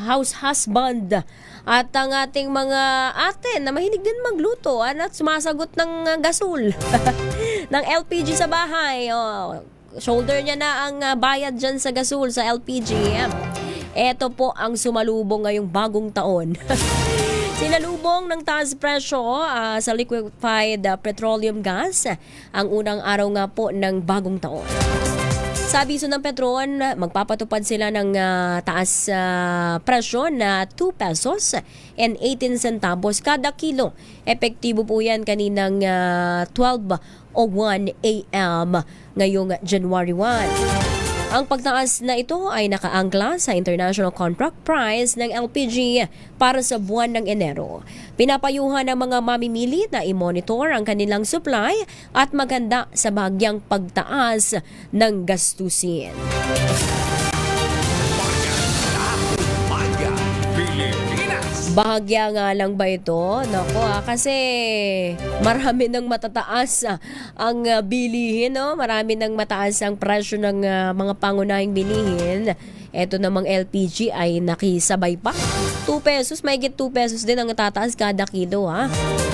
house husband, at ang ating mga ate na mahilig din magluto at sumasagot ng gasol, ng LPG sa bahay. Shoulder niya na ang bayad dyan sa gasol sa LPG. Ito po ang sumalubong ngayong bagong taon. Sinalubong ng taas presyo sa liquefied petroleum gas ang unang araw nga po ng bagong taon. Sa abiso ng Petron, magpapatupad sila ng taas presyo na 2 pesos and 18 centavos kada kilo. Epektibo po yan kaninang 12:01 a.m. ngayong January 1. Ang pagtaas na ito ay nakaangkla sa international contract price ng LPG para sa buwan ng Enero. Pinapayuhan ng mga mamimili na i-monitor ang kanilang supply at maganda sa bahagyang pagtaas ng gastusin. Bahagya nga lang ba ito? Naku kasi marami nang matataas ang bilihin, no? Marami nang mataas ang presyo ng mga pangunahing bilihin. Ito namang LPG ay nakisabay pa 2 pesos, mahigit 2 pesos din ang tataas kada kilo ha.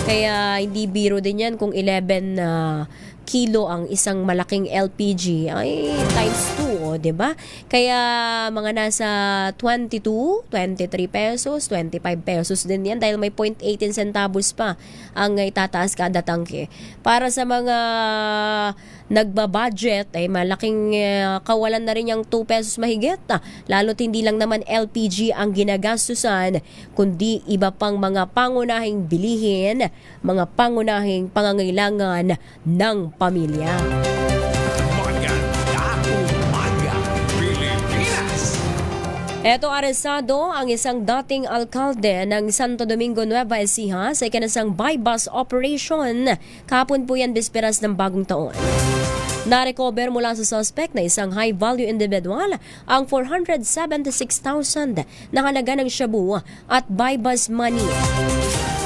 Kaya hindi biro din yan kung 11 kilo ang isang malaking LPG ay times 2, o 'di ba? Kaya mga nasa 22, 23 pesos, 25 pesos din yan dahil may 0.18 centavos pa ang itataas kada tangke. Para sa mga nagbabudget ay malaking kawalan na rin yung 2 pesos mahigit. Lalo't hindi lang naman LPG ang ginagastusan, kundi iba pang mga pangunahing bilihin, mga pangunahing pangangailangan ng pamilya. Magandang umaga, Pilipinas! Eto, arestado ang isang dating alkalde ng Santo Domingo, Nueva Ecija sa ikinasang buy-bus operation. Kahapon po yan, bisperas ng bagong taon. Na-recover mula sa suspect na isang high-value individual ang 476,000 na halaga ng shabu at buy-bus money.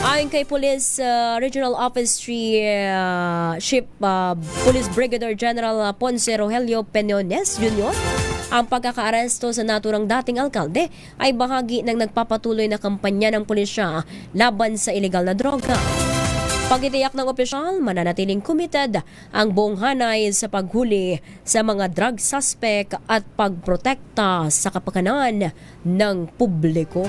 Ayon kay Police Regional Office Chief Police Brigadier General Ponce Rogelio Peñones Jr., ang pagkakaaresto sa naturang dating alkalde ay bahagi ng nagpapatuloy na kampanya ng pulisya laban sa ilegal na droga. Pagtitiyak ng opisyal, mananatiling committed ang buong hanay sa paghuli sa mga drug suspect at pagprotekta sa kapakanan ng publiko.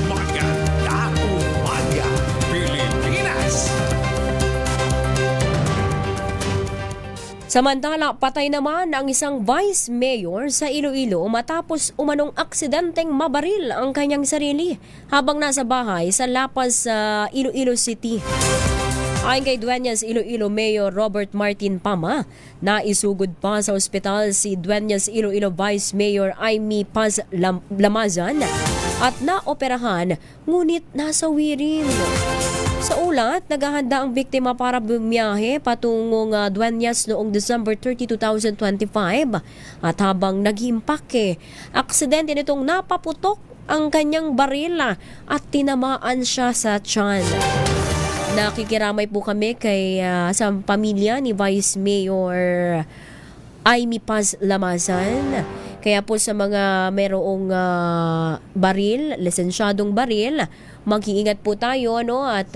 Magandang umaga, Pilipinas! Samantala, patay naman ang isang vice mayor sa Iloilo matapos umanong aksidenteng mabaril ang kanyang sarili habang nasa bahay sa Lapas sa Iloilo City. Ayon kay Dueñas Iloilo Mayor Robert Martin Pama, naisugod pa sa ospital si Dueñas Iloilo Vice Mayor Aimee Paz Lamazan at naoperahan ngunit nasawi rin. Sa ulat, naghahanda ang biktima para bumiyahe patungong Dueñas noong December 30, 2025 at habang nag-iimpake, aksidente nitong napaputok ang kanyang barila at tinamaan siya sa tiyan. Nakikiramay po kami kay sa pamilya ni Vice Mayor Aimee Paz Lamazan. Kaya po sa mga merong baril, lisensyadong baril, mag-iingat po tayo at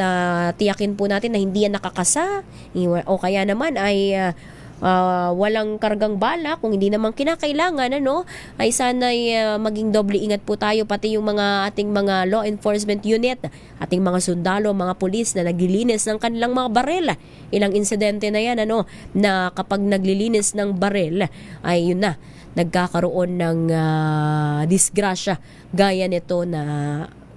tiyakin po natin na hindi yan nakakasa o kaya naman ay walang kargang bala. Kung hindi naman kinakailangan ay sana'y maging doble ingat po tayo, pati yung mga ating mga law enforcement unit, ating mga sundalo, mga pulis na naglilinis ng kanilang mga baril. Ilang insidente na yan na kapag naglilinis ng baril ay yun na, nagkakaroon ng disgrasya gaya nito na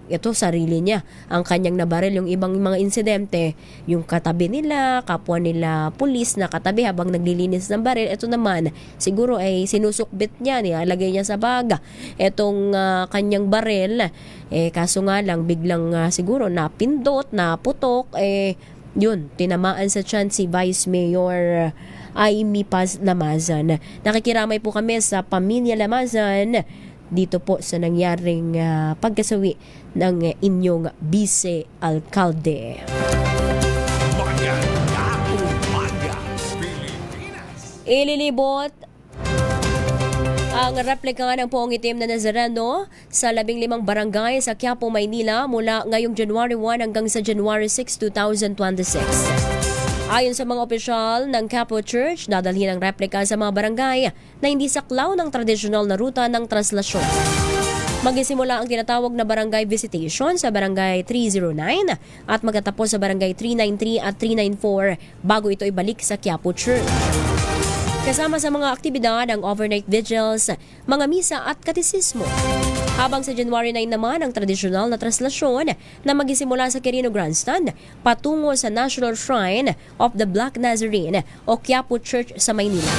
ito sarili niya ang kanyang nabaril. Yung ibang mga insidente, yung katabi nila, kapwa nila pulis na katabi habang naglilinis ng baril, ito naman siguro ay sinusukbit niya, nilalagay niya sa baga itong kanyang baril, kaso nga lang biglang siguro napindot, naputok, yun, tinamaan sa tiyan si Vice Mayor Aimee Paz Lamazan. Nakikiramay po kami sa pamilya Lamazan dito po sa nangyaring pagkasawi ng inyong vice-alkalde. Magandang umaga, Pilipinas! Ililibot ang replika ng Poong Itim na Nazareno sa 15 barangay sa Quiapo, Maynila mula ngayong January 1 hanggang sa January 6, 2026. Ayon sa mga opisyal ng Quiapo Church, dadalhin ang replika sa mga barangay na hindi saklaw ng tradisyonal na ruta ng traslasyon. Magsisimula ang tinatawag na barangay visitation sa barangay 309 at magtatapos sa barangay 393 at 394 bago ito ibalik sa Quiapo Church. Kasama sa mga aktibidad ang overnight vigils, mga misa at katisismo. Habang sa January 9 naman ang tradisyonal na traslasyon na magsisimula sa Quirino Grandstand patungo sa National Shrine of the Black Nazarene o Quiapo Church sa Maynila.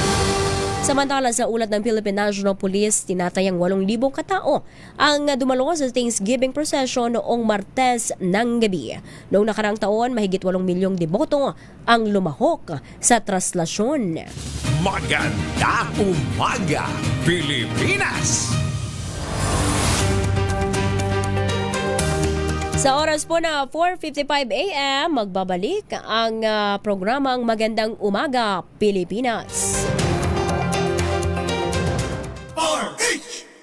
Samantala sa ulat ng Philippine National Police, tinatayang 8,000 katao ang dumalo sa Thanksgiving procession noong Martes ng gabi. Noong nakarang taon, mahigit 8 milyong deboto ang lumahok sa traslasyon. Magandang umaga, Pilipinas! Sa oras po na 4:55 a.m., magbabalik ang programang Magandang Umaga, Pilipinas.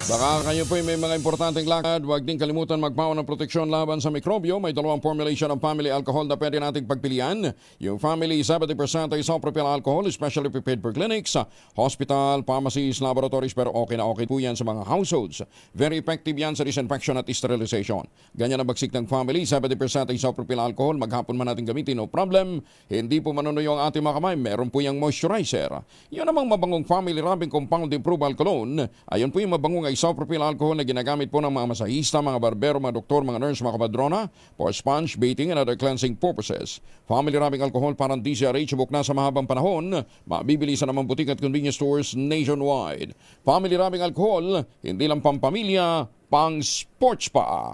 Baka kayo po may mga importanteng lakad, huwag din kalimutan magpaon ng proteksyon laban sa mikrobyo. May dalawang formulation ng family alcohol na pwede nating pagpilian. Yung family 70% isopropyl alcohol, especially prepared for clinics, hospital, pharmacies, laboratories, pero okay na okay po yan sa mga households. Very effective yan sa disinfection at sterilization. Ganyan ang bagsik ng family, 70% isopropyl alcohol, maghapon man natin gamitin, no problem. Hindi po manunuyo ang ating mga kamay, meron po yung moisturizer. Yun namang mabangong family rubbing compound improved cologne. Ayun po yung mabangong isopropyl alcohol na ginagamit po ng mga masahista, mga barbero, mga doktor, mga nurse, mga kabadrona for sponge, bathing, and other cleansing purposes. Family rubbing alcohol parang DCRH, buk na sa mahabang panahon, mabibili sa naman butik at convenience stores nationwide. Family rubbing alcohol, hindi lang pampamilya, pang sports pa.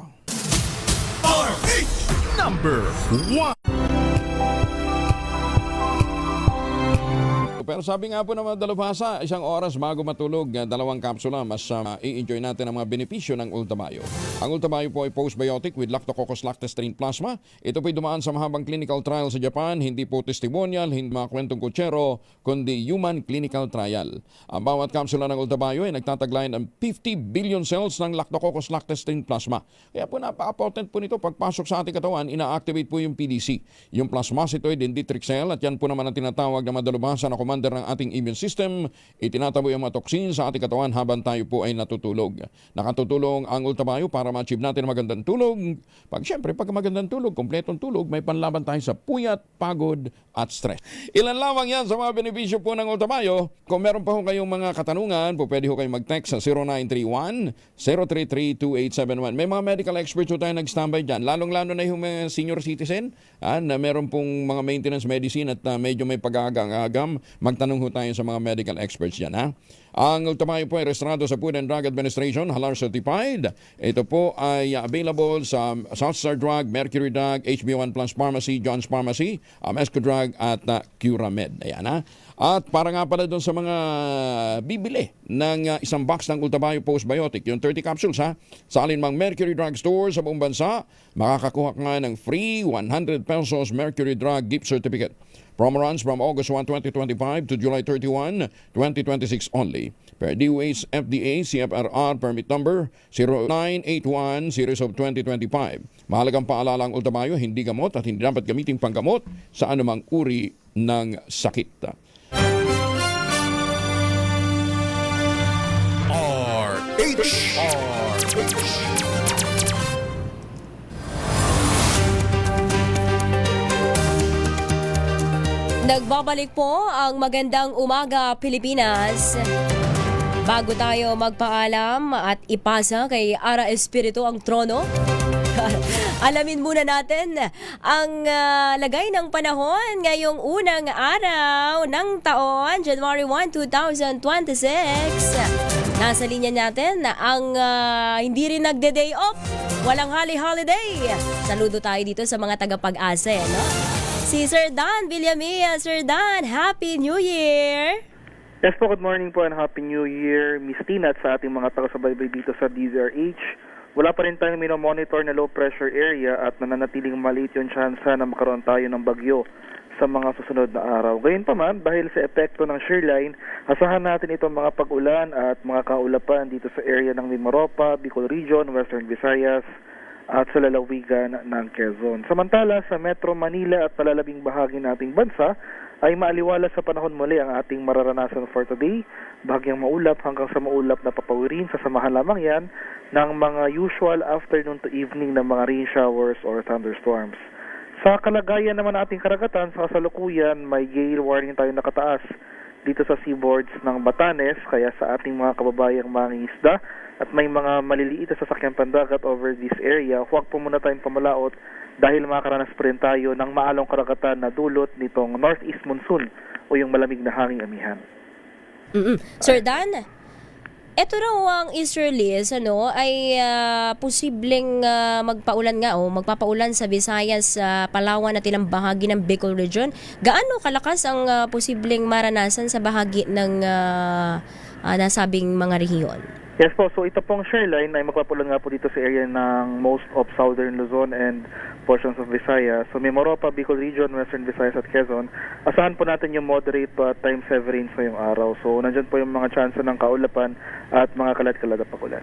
RH number 1. Pero sabi nga po naman dalubhasa, isang oras bago matulog, dalawang kapsula, mas i-enjoy natin ang mga benepisyo ng Ultamayo. Ang Ultamayo po ay postbiotic with Lactococcus lactestrin plasma. Ito po ay dumaan sa mahabang clinical trial sa Japan, hindi po testimonial, hindi mga kwentong kutsero, kundi human clinical trial. Ang bawat kapsula ng Ultamayo ay nagtataglay ng 50 billion cells ng Lactococcus lactestrin plasma. Kaya po napaka-potent po nito, pagpasok sa ating katawan, ina-activate po yung PDC. Yung plasmacytoid dendritic cell, at yan po naman ang tinatawag na madalubhasa na commander ng ating immune system, itinataboy ang mga toxins sa ating katawan habang tayo po ay natutulog. Nakatutulong ang Ultamayo para ma-achieve natin magandang tulog. Siyempre, pag magandang tulog, kompletong tulog, may panlaban tayo sa puyat, pagod, at stress. Ilan lamang yan sa mga benepisyo po ng Ultamayo. Kung meron pa ho kayong mga katanungan, po pwede ho kayong mag-text sa 0931-033-2871. May mga medical experts ho tayo nag-standby dyan. Lalong-lalo na yung mga senior citizen na meron pong mga maintenance medicine at medyo may pag-agam. Magtanong ho tayo sa mga medical experts dyan, ha? Ang Ultamayo po ay registrado sa Food and Drug Administration, halal certified. Ito po ay available sa Southstar Drug, Mercury Drug, HBO1 Plus Pharmacy, John's Pharmacy, Mesco Drug at Curamed. Ayan, ha? At para nga pala doon sa mga bibili ng isang box ng Ultamayo Postbiotic, yung 30 capsules, ha? Sa alinmang Mercury Drug Store sa buong bansa, makakakuha ka nga ng free 100 pesos Mercury Drug gift certificate. Promo runs from August 1, 2025 to July 31, 2026 only. Per DOH FDA CFRR permit number 0981 series of 2025. Mahalagang paalala ang Ultamayo, hindi gamot at hindi dapat gamitin panggamot sa anumang uri ng sakit. Nagbabalik po ang Magandang Umaga Pilipinas. Bago tayo magpaalam at ipasa kay Ara Espiritu ang trono, alamin muna natin ang lagay ng panahon ngayong unang araw ng taon, January 1, 2026. Nasa linya natin ang hindi rin nagde-day off, walang holiday. Saludo tayo dito sa mga tagapag-asa, no? Si Sir Dan Villamia. Sir Dan, Happy New Year! Yes po, good morning po and Happy New Year, Miss Tina, at sa ating mga taga-subaybay dito sa DZRH. Wala pa rin tayong minomonitor na low pressure area at nananatiling maliit yung tsansa na makaroon tayo ng bagyo sa mga susunod na araw. Gayon pa man, dahil sa epekto ng shear line, asahan natin itong mga pag-ulan at mga kaulapan dito sa area ng Mimaropa, Bicol Region, Western Visayas, at sa lalawigan ng Quezon. Samantala, sa Metro Manila at palalabing bahagi nating bansa, ay maaliwala sa panahon muli ang ating mararanasan for today. Bahagyang maulap hanggang sa maulap na papawirin, sasamahan lamang yan ng mga usual afternoon to evening na mga rain showers or thunderstorms. Sa kalagayan naman ating karagatan, sa kasalukuyan, may gale warning tayo nakataas dito sa seaboards ng Batanes, kaya sa ating mga kababayang mangingisda at may mga maliliit na sasakyang pandagat over this area, huwag po muna tayong pamalaot dahil makakaranas pa rin tayo ng maalong karagatan na dulot nitong northeast monsoon o yung malamig na hanging amihan. Sir Dan, ito raw ang easterlies ay posibleng magpaulan nga o magpapaulan sa Visayas, Palawan at ilang bahagi ng Bicol Region. Gaano kalakas ang posibleng maranasan sa bahagi ng nasabing mga rehiyon? Yes po, so ito pong shoreline ay magpapulan nga po dito sa area ng most of southern Luzon and portions of Visayas. So Mimaropa, Bicol Region, Western Visayas at Quezon. Asahan po natin yung moderate pa times heavy rains ngayong araw. So nandyan po yung mga chance ng kaulapan at mga kalat-kalat na pakulan.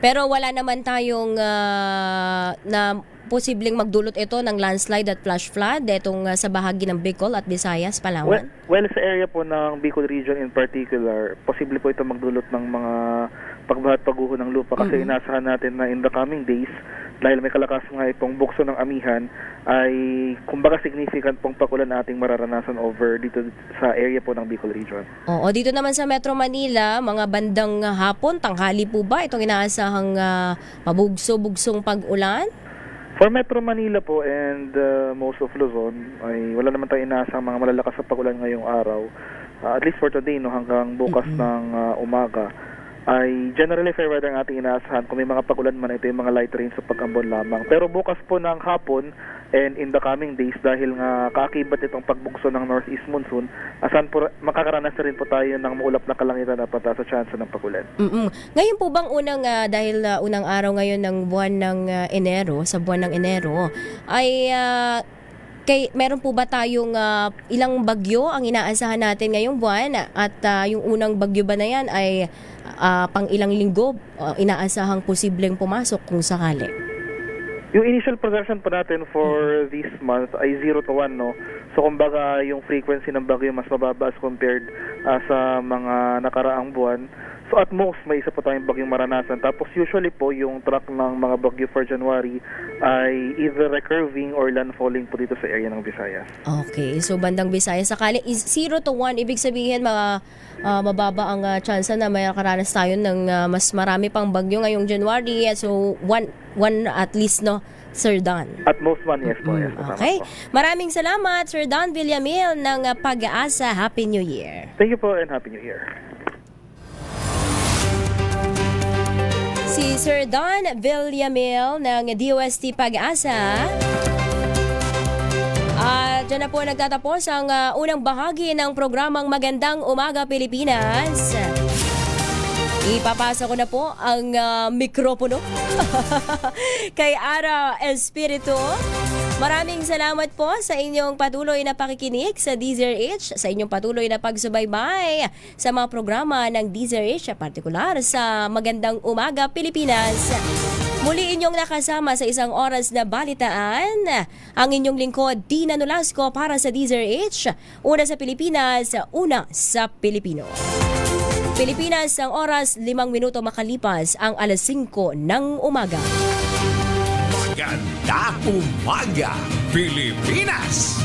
Pero wala naman tayong na posibleng magdulot ito ng landslide at flash flood itong sa bahagi ng Bicol at Visayas, Palawan? Well, sa area po ng Bicol Region in particular, posible po ito magdulot ng mga pagbaha at pagguho ng lupa kasi inasahan natin na in the coming days, dahil may kalakas nga itong bukso ng amihan, ay kumbaga significant pong pakulan ating mararanasan over dito sa area po ng Bicol Region. Oo, dito naman sa Metro Manila, mga bandang hapon, tanghali po ba itong inaasahang mabugso-bugsong pag-ulan? For Metro Manila po and most of Luzon, ay wala naman tayong inaasang mga malalakas na pagulan ngayong araw. At least for today, no, hanggang bukas ng umaga, ay generally fair weather ang ating inaasahan. Kung may mga pagulan man, ito yung mga light rains sa pag-ambon lamang. Pero bukas po ng hapon and in the coming days, dahil nga kaakibat itong pagbugso ng northeast monsoon, asan po makakaranas na rin po tayo ng maulap na kalangitan at pataas sa chance ng pagulan. Ngayon po bang dahil unang araw ngayon ng buwan ng Enero, sa buwan ng Enero, ay meron po ba tayong ilang bagyo ang inaasahan natin ngayong buwan? At yung unang bagyo ba na yan ay pang ilang linggo inaasahang posibleng pumasok kung sakali? Yung initial projection po natin for this month ay 0 to 1, no? So kumbaga yung frequency ng bagyo mas mababa as compared sa mga nakaraang buwan. So at most may isa po tayong bagyong maranasan. Tapos usually po yung track ng mga bagyo for January ay either recurving or landfalling po dito sa area ng Visayas. Okay, so bandang Visayas sakali is 0 to 1, ibig sabihin mababa ang chance na may karanas tayo ng mas marami pang bagyo ngayong January. So one at least, no, Sir Don? At most one, yes po. Yes, Okay. po. Maraming salamat, Sir Don Villamil ng Pag-asa. Happy New Year. Thank you po and Happy New Year. Si Sir Don Villamil ng DOST Pag-asa. At dyan na po nagtatapos ang unang bahagi ng programang Magandang Umaga Pilipinas. Ipapasa ko na po ang mikropono kay Ara Espiritu. Maraming salamat po sa inyong patuloy na pakikinig sa DZRH, sa inyong patuloy na pagsubaybay sa mga programa ng DZRH, partikular sa Magandang Umaga Pilipinas. Muli inyong nakasama sa isang oras na balitaan, ang inyong lingkod, Dina Nolasco para sa DZRH, una sa Pilipinas, una sa Pilipino. Pilipinas, ang oras 5 minuto makalipas ang alas 5 ng umaga. Magandang Umaga, Pilipinas!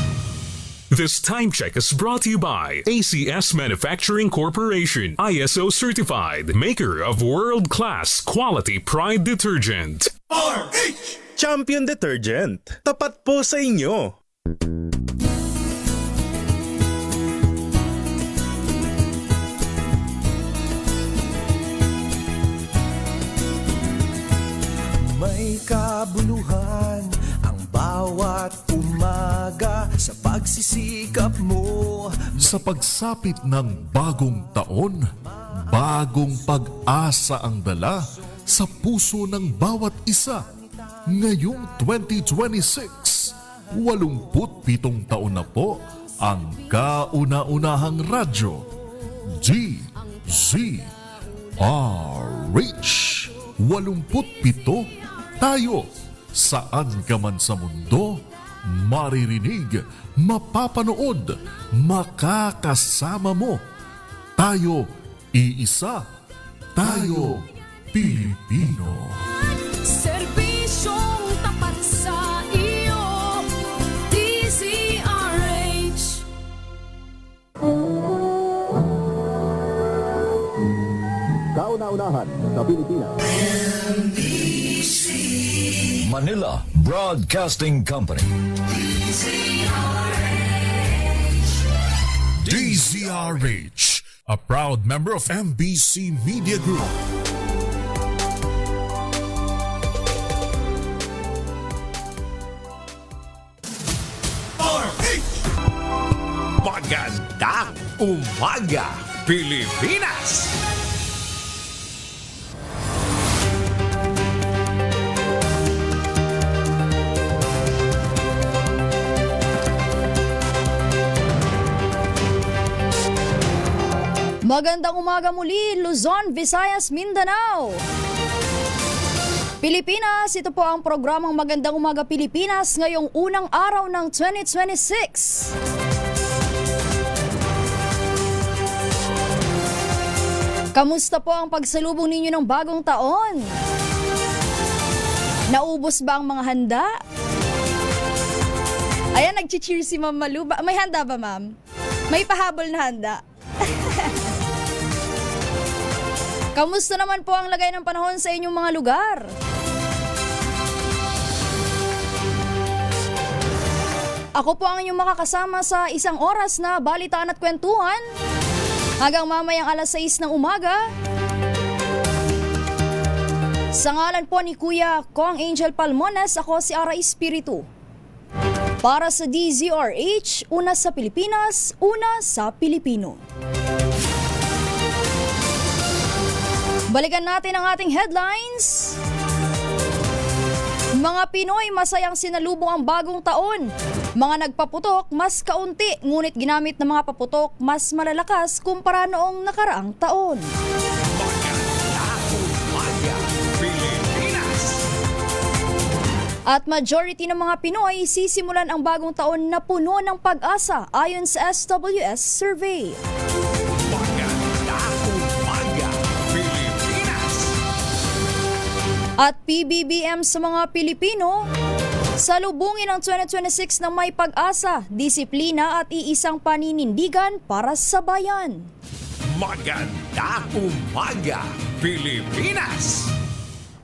This time check is brought to you by ACS Manufacturing Corporation, ISO certified, maker of world-class quality Pride detergent. RH Champion Detergent, tapat po sa inyo. May kabuluhan ang bawat umaga sa pagsisikap mo. Sa pagsapit ng bagong taon, bagong pag-asa ang dala sa puso ng bawat isa. Ngayong 2026, 87 taon na po ang kauna-unahang radyo, DZRH. 87 tayo, saan ka man sa mundo, maririnig, mapapanood, makakasama mo. Tayo, iisa. Tayo, Pilipino. Serbisyong tapat sa iyo, DZRH. Kauna-unahan sa Pilipinas. Manila Broadcasting Company. DZRH, a proud member of MBC Media Group. Magandang Umaga, Pilipinas! Magandang umaga muli, Luzon, Visayas, Mindanao. Pilipinas, ito po ang programang Magandang Umaga Pilipinas ngayong unang araw ng 2026. Kamusta po ang pagsalubong ninyo ng bagong taon? Naubos ba ang mga handa? Ayan, nag-cheer si Ma'am Malu. May handa ba, ma'am? May pahabol na handa. Kamusta naman po ang lagay ng panahon sa inyong mga lugar? Ako po ang inyong makakasama sa isang oras na balitaan at kwentuhan hanggang mamayang alas 6 ng umaga. Sa ngalan po ni Kuya Kong Angel Palmones, ako si Ara Espiritu. Para sa DZRH, una sa Pilipinas, una sa Pilipino. Balikan natin ang ating headlines. Mga Pinoy masayang sinalubong ang bagong taon. Mga nagpaputok mas kaunti, ngunit ginamit ng mga paputok mas malalakas kumpara noong nakaraang taon. At majority ng mga Pinoy sisimulan ang bagong taon na puno ng pag-asa ayon sa SWS survey. At PBBM sa mga Pilipino, salubungin ang 2026 na may pag-asa, disiplina at iisang paninindigan para sa bayan. Magandang umaga, Pilipinas!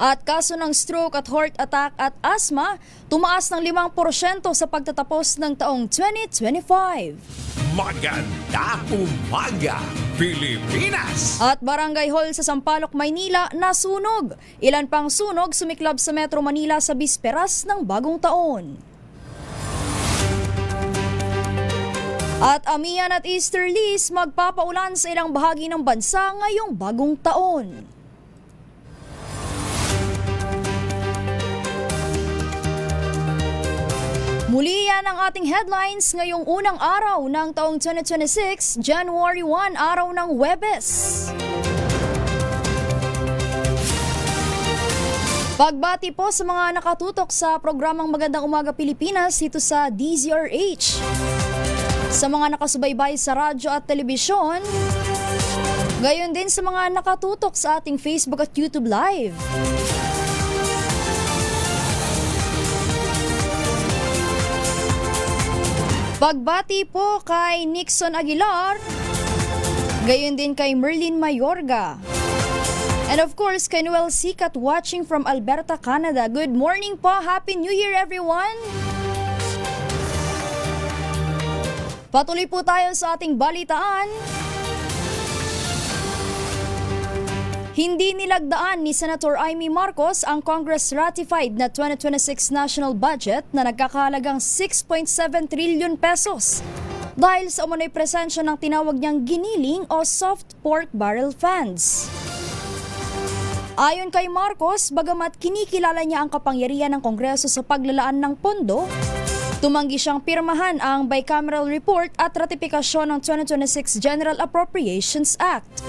At kaso ng stroke at heart attack at asthma, tumaas ng 5% sa pagtatapos ng taong 2025. Magandang umaga, Pilipinas! At Barangay Hall sa Sampaloc, Maynila, nasunog. Ilan pang sunog sumiklab sa Metro Manila sa bisperas ng bagong taon. At Amihan at Easterlies magpapaulan sa ilang bahagi ng bansa ngayong bagong taon. Muli yan ang ating headlines ngayong unang araw ng taong 2026, January 1, araw ng Huwebes. Pagbati po sa mga nakatutok sa programang Magandang Umaga Pilipinas dito sa DZRH. Sa mga nakasubaybay sa radyo at telebisyon, gayon din sa mga nakatutok sa ating Facebook at YouTube Live. Pagbati po kay Nixon Aguilar, gayon din kay Merlin Mayorga. And of course, kay Noel Sikat watching from Alberta, Canada. Good morning po, Happy New Year everyone! Patuloy po tayo sa ating balitaan. Hindi nilagdaan ni Senator Amy Marcos ang Congress-ratified na 2026 national budget na nagkakahalagang 6.7 trillion pesos dahil sa umano'y presensya ng tinawag niyang giniling o soft pork barrel funds. Ayon kay Marcos, bagamat kinikilala niya ang kapangyarihan ng Kongreso sa paglalaan ng pondo, tumanggi siyang pirmahan ang bicameral report at ratifikasyon ng 2026 General Appropriations Act.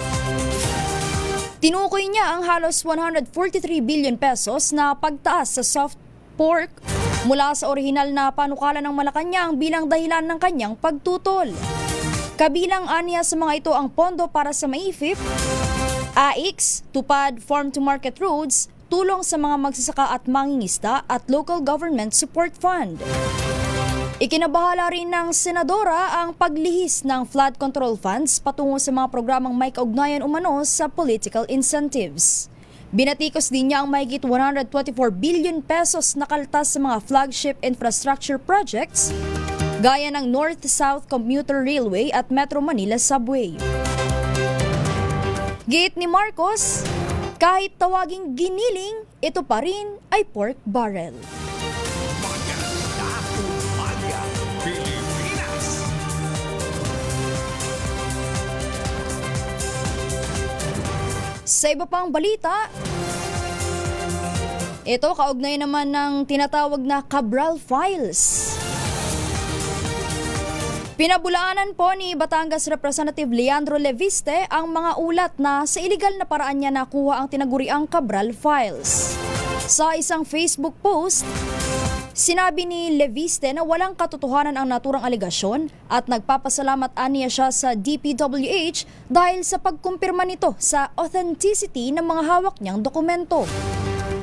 Tinukoy niya ang halos 143 billion pesos na pagtaas sa soft pork mula sa orihinal na panukala ng Malacanang bilang dahilan ng kanyang pagtutol. Kabilang aniya sa mga ito ang pondo para sa MAIFIP, AIX, tupad farm-to-market roads, tulong sa mga magsasaka at mangingisda at local government support fund. Ikinabahala rin ng senadora ang paglihis ng flood control funds patungo sa mga programang may kaugnayan umano sa political incentives. Binatikos din niya ang mahigit 124 billion pesos na kaltas sa mga flagship infrastructure projects gaya ng North-South Commuter Railway at Metro Manila Subway. Giit ni Marcos, kahit tawaging giniling, ito pa rin ay pork barrel. Sa iba pang balita, ito kaugnay naman ng tinatawag na Cabral Files. Pinabulaanan po ni Batangas Representative Leandro Leviste ang mga ulat na sa iligal na paraan niya nakuha ang tinaguriang Cabral Files. Sa isang Facebook post, sinabi ni Leviste na walang katotohanan ang naturang alegasyon at nagpapasalamat aniya siya sa DPWH dahil sa pagkumpirma nito sa authenticity ng mga hawak niyang dokumento.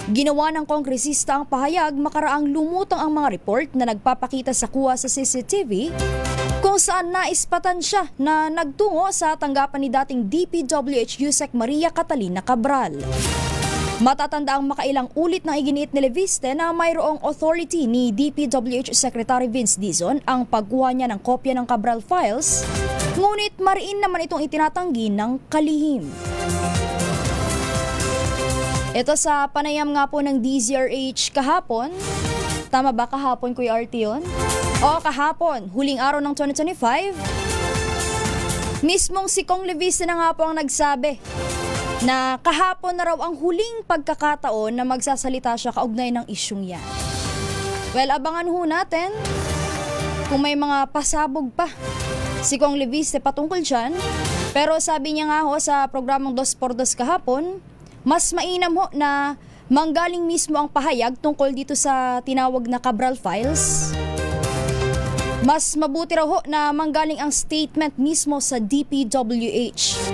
Ginawa ng kongresista ang pahayag makaraang lumutang ang mga report na nagpapakita sa kuha sa CCTV kung saan naispatan siya na nagtungo sa tanggapan ni dating DPWH Yusek Maria Catalina Cabral. Matatanda ang makailang ulit na iginiit ni Leviste na mayroong authority ni DPWH Secretary Vince Dizon ang pagkuha niya ng kopya ng Cabral Files, ngunit mariin naman itong itinatanggi ng kalihim. Ito sa panayam nga po ng DZRH kahapon. Tama ba kahapon, Kuya RT yun? O kahapon, huling araw ng 2025. Mismong si Kong Leviste na nga po ang nagsabi na kahapon na raw ang huling pagkakataon na magsasalita siya kaugnay ng isyung yan. Well, abangan ho natin kung may mga pasabog pa si Kong Leviste patungkol dyan. Pero sabi niya nga ho sa programang 2x2 kahapon, mas mainam ho na manggaling mismo ang pahayag tungkol dito sa tinawag na Cabral Files. Mas mabuti raw ho na manggaling ang statement mismo sa DPWH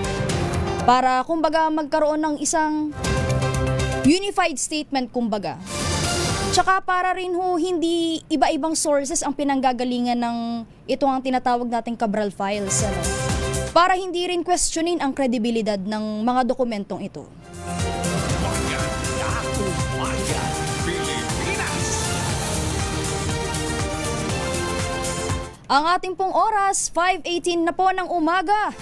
para kumbaga magkaroon ng isang unified statement kumbaga. Tsaka para rin ho hindi iba-ibang sources ang pinanggagalingan ng ito ang tinatawag nating Cabral Files. Para hindi rin questionin ang kredibilidad ng mga dokumentong ito. Ang ating pong oras, 5:18 na po ng umaga.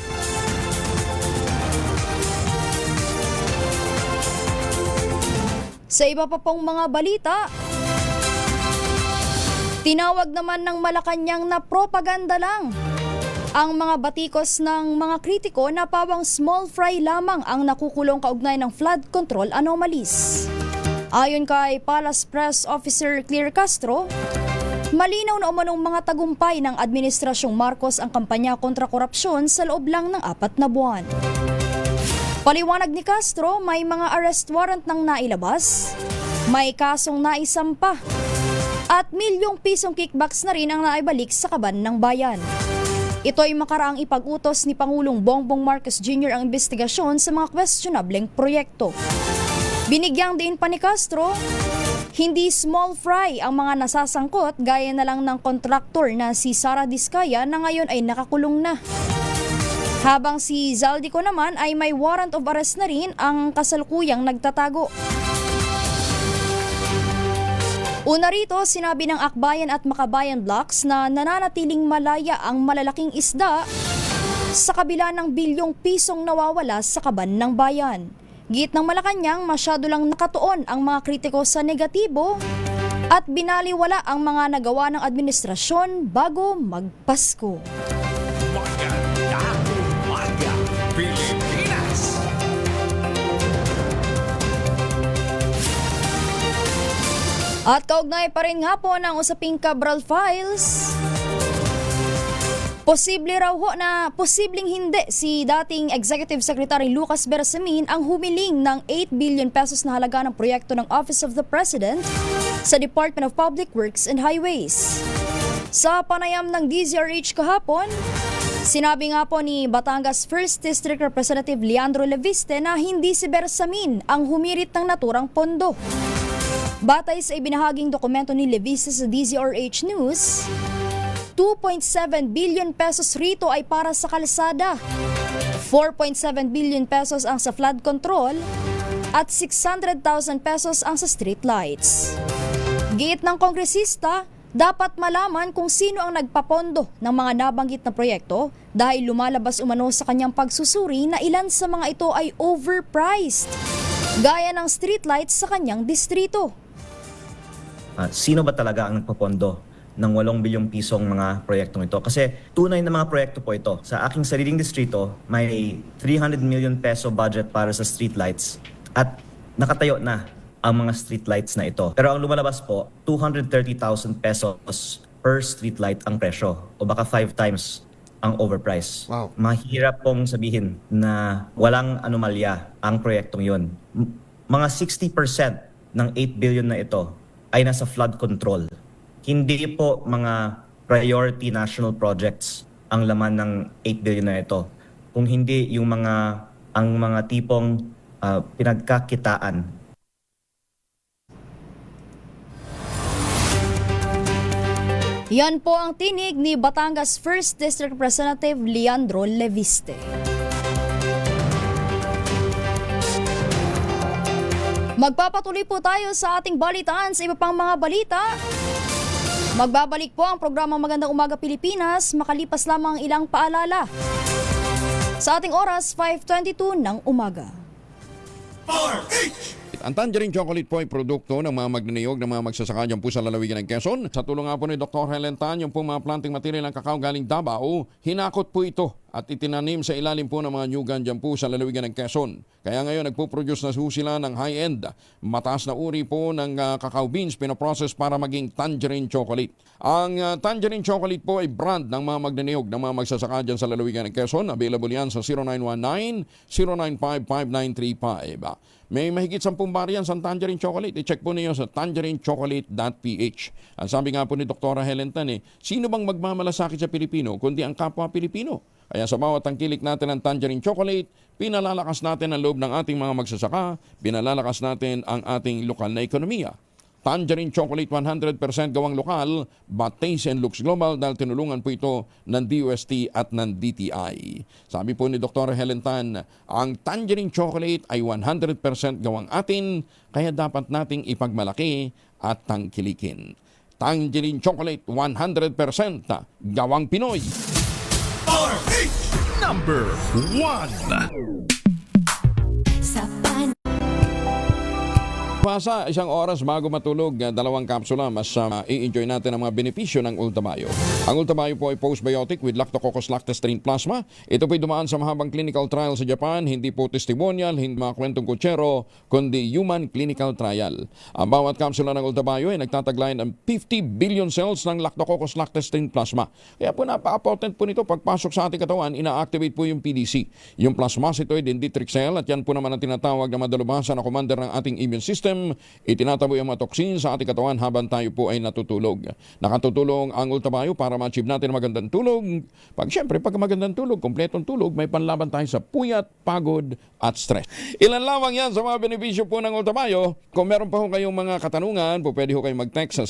Sa iba pa pong mga balita, tinawag naman ng Malacanang na propaganda lang ang mga batikos ng mga kritiko na pawang small fry lamang ang nakukulong kaugnay ng flood control anomalies. Ayon kay Palace Press Officer Claire Castro, malinaw na umanong mga tagumpay ng Administrasyong Marcos ang kampanya kontra korupsyon sa loob lang ng 4 na buwan. Paliwanag ni Castro, may mga arrest warrant nang nailabas, may kasong naisampa, at milyong pisong kickbacks na rin ang naibalik sa kaban ng bayan. Ito ay makaraang ipag-utos ni Pangulong Bongbong Marcos Jr. ang investigasyon sa mga questionableng proyekto. Binigyang din pa ni Castro, hindi small fry ang mga nasasangkot gaya na lang ng kontraktor na si Sara Diskaya na ngayon ay nakakulong na. Habang si Zaldico naman ay may warrant of arrest na rin ang kasalukuyang nagtatago. Una rito, sinabi ng Akbayan at Makabayan Blocks na nananatiling malaya ang malalaking isda sa kabila ng bilyong pisong nawawala sa kaban ng bayan. Git ng Malacanang, masyado lang nakatuon ang mga kritiko sa negatibo at binaliwala ang mga nagawa ng administrasyon bago magpasko. Magandang umaga, Pilipinas! At kaugnay pa rin nga po ng usaping Cabral Files, posibleng hindi si dating Executive Secretary Lucas Bersamin ang humiling ng 8 billion pesos na halaga ng proyekto ng Office of the President sa Department of Public Works and Highways. Sa panayam ng DZRH kahapon, sinabi nga po ni Batangas 1st District Representative Leandro Leviste na hindi si Bersamin ang humirit ng naturang pondo. Batay sa ibinahaging dokumento ni Leviste sa DZRH News, 2.7 billion pesos rito ay para sa kalsada, 4.7 billion pesos ang sa flood control, at 600,000 pesos ang sa street lights. Giit ng kongresista, dapat malaman kung sino ang nagpapondo ng mga nabanggit na proyekto dahil lumalabas umano sa kanyang pagsusuri na ilan sa mga ito ay overpriced, gaya ng street lights sa kanyang distrito. Sino ba talaga ang nagpapondo ng 8 bilyong pisong mga proyektong ito? Kasi tunay na mga proyekto po ito. Sa aking sariling distrito, may 300 million peso budget para sa streetlights at nakatayo na ang mga streetlights na ito. Pero ang lumalabas po, 230,000 pesos per streetlight ang presyo o baka 5 times ang overprice. Wow. Mahirap pong sabihin na walang anomalya ang proyektong yun. Mga 60% ng 8 billion na ito ay nasa flood control. Hindi po mga priority national projects ang laman ng 8 billion na ito. Kung hindi yung mga tipong pinagkakitaan. Yan po ang tinig ni Batangas 1st District Representative Leandro Leviste. Magpapatuloy po tayo sa ating balitaan sa iba pang mga balita. Magbabalik po ang programang Magandang Umaga Pilipinas makalipas lamang ilang paalala. Sa ating oras, 5:22 ng umaga. Ang Tangerine Chocolate po ay produkto ng mga magniniyog ng mga magsasaka dyan po sa lalawigan ng Quezon. Sa tulong nga po ni Dr. Helen Tan, yung po mga planting material ng kakao galing Davao, hinakot po ito at itinanim sa ilalim po ng mga nyugan dyan po sa lalawigan ng Quezon. Kaya ngayon nagpo-produce na sila ng high-end, mataas na uri po ng cacao beans pinoprocess para maging Tangerine Chocolate. Ang Tangerine Chocolate po ay brand ng mga magniniyog ng mga magsasaka dyan sa lalawigan ng Quezon. Available yan sa 0919-095-5935. May mahigit 10 variants ang Tangerine Chocolate. I-check po niyo sa tangerinechocolate.ph. Ang sabi nga po ni Dr. Helen Tan, sino bang magmamalasakit sa Pilipino kundi ang kapwa Pilipino? Kaya sa bawat tangkilik natin ng Tangerine Chocolate, pinalalakas natin ang loob ng ating mga magsasaka, pinalalakas natin ang ating lokal na ekonomiya. Tangerine Chocolate 100% gawang lokal, but taste and looks global dahil tinulungan po ito ng DOST at ng DTI. Sabi po ni Dr. Helen Tan, ang Tangerine Chocolate ay 100% gawang atin, kaya dapat nating ipagmalaki at tangkilikin. Tangerine Chocolate 100% gawang Pinoy. Number 1. Pasa, isang oras bago matulog, 2 kapsula, mas i-enjoy natin ang mga benepisyo ng Ultabayo. Ang Ultabayo po ay postbiotic with Lactococcus lactestrin plasma. Ito po ay dumaan sa mahabang clinical trial sa Japan, hindi po testimonial, hindi mga kwentong kutsero, kundi human clinical trial. Ang bawat kapsula ng Ultabayo ay nagtataglay ng 50 billion cells ng Lactococcus lactestrin plasma. Kaya po napaka-potent po nito, pagpasok sa ating katawan, ina-activate po yung PDC. Yung plasmacytoid dendritic cell, at yan po naman ang tinatawag na madalubasan na commander ng ating immune system. Itinataboy ang mga toxin sa ating katawan habang tayo po ay natutulog. Nakatutulong ang Ultabayo para ma-achieve natin magandang tulog. Pag magandang tulog, kompletong tulog, may panlaban tayo sa puyat, pagod at stress. Ilan lamang yan sa mga benepisyo po ng Ultabayo. Kung meron pa ho kayong mga katanungan, po pwede ho kayong mag-text sa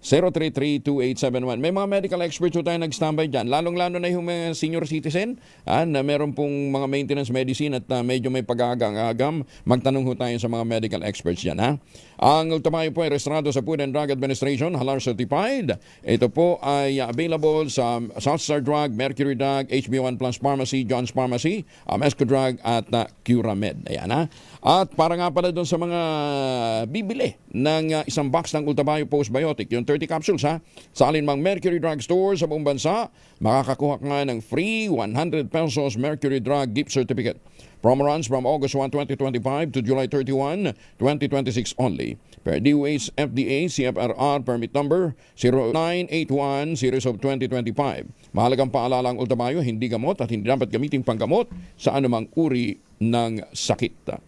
0931-033-2871. May mga medical experts ho tayo nag-standby dyan. Lalong-lalo na yung mga senior citizen na meron pong mga maintenance medicine at medyo may pag-agam. Magtanong ho tayo sa mga medical experts yan, ha? Ang Ultabayo po ay rehistrado sa Food and Drug Administration, halal certified. Ito po ay available sa Southstar Drug, Mercury Drug, HB1 Plus Pharmacy, John's Pharmacy, Mesco Drug at Curamed. Ayan, ha? At para nga pala doon sa mga bibili ng isang box ng Ultabayo Postbiotic, yung 30 capsules, ha? Sa alinmang Mercury Drug Store sa buong bansa, makakakuha ka nga ng free 100 pesos Mercury Drug gift certificate. Promo runs from August 1, 2025 to July 31, 2026 only. Per DOH FDA CFRR permit number 0981 series of 2025. Mahalagang paalala ang Ultabayo, hindi gamot at hindi dapat gamitin panggamot sa anumang uri ng sakit.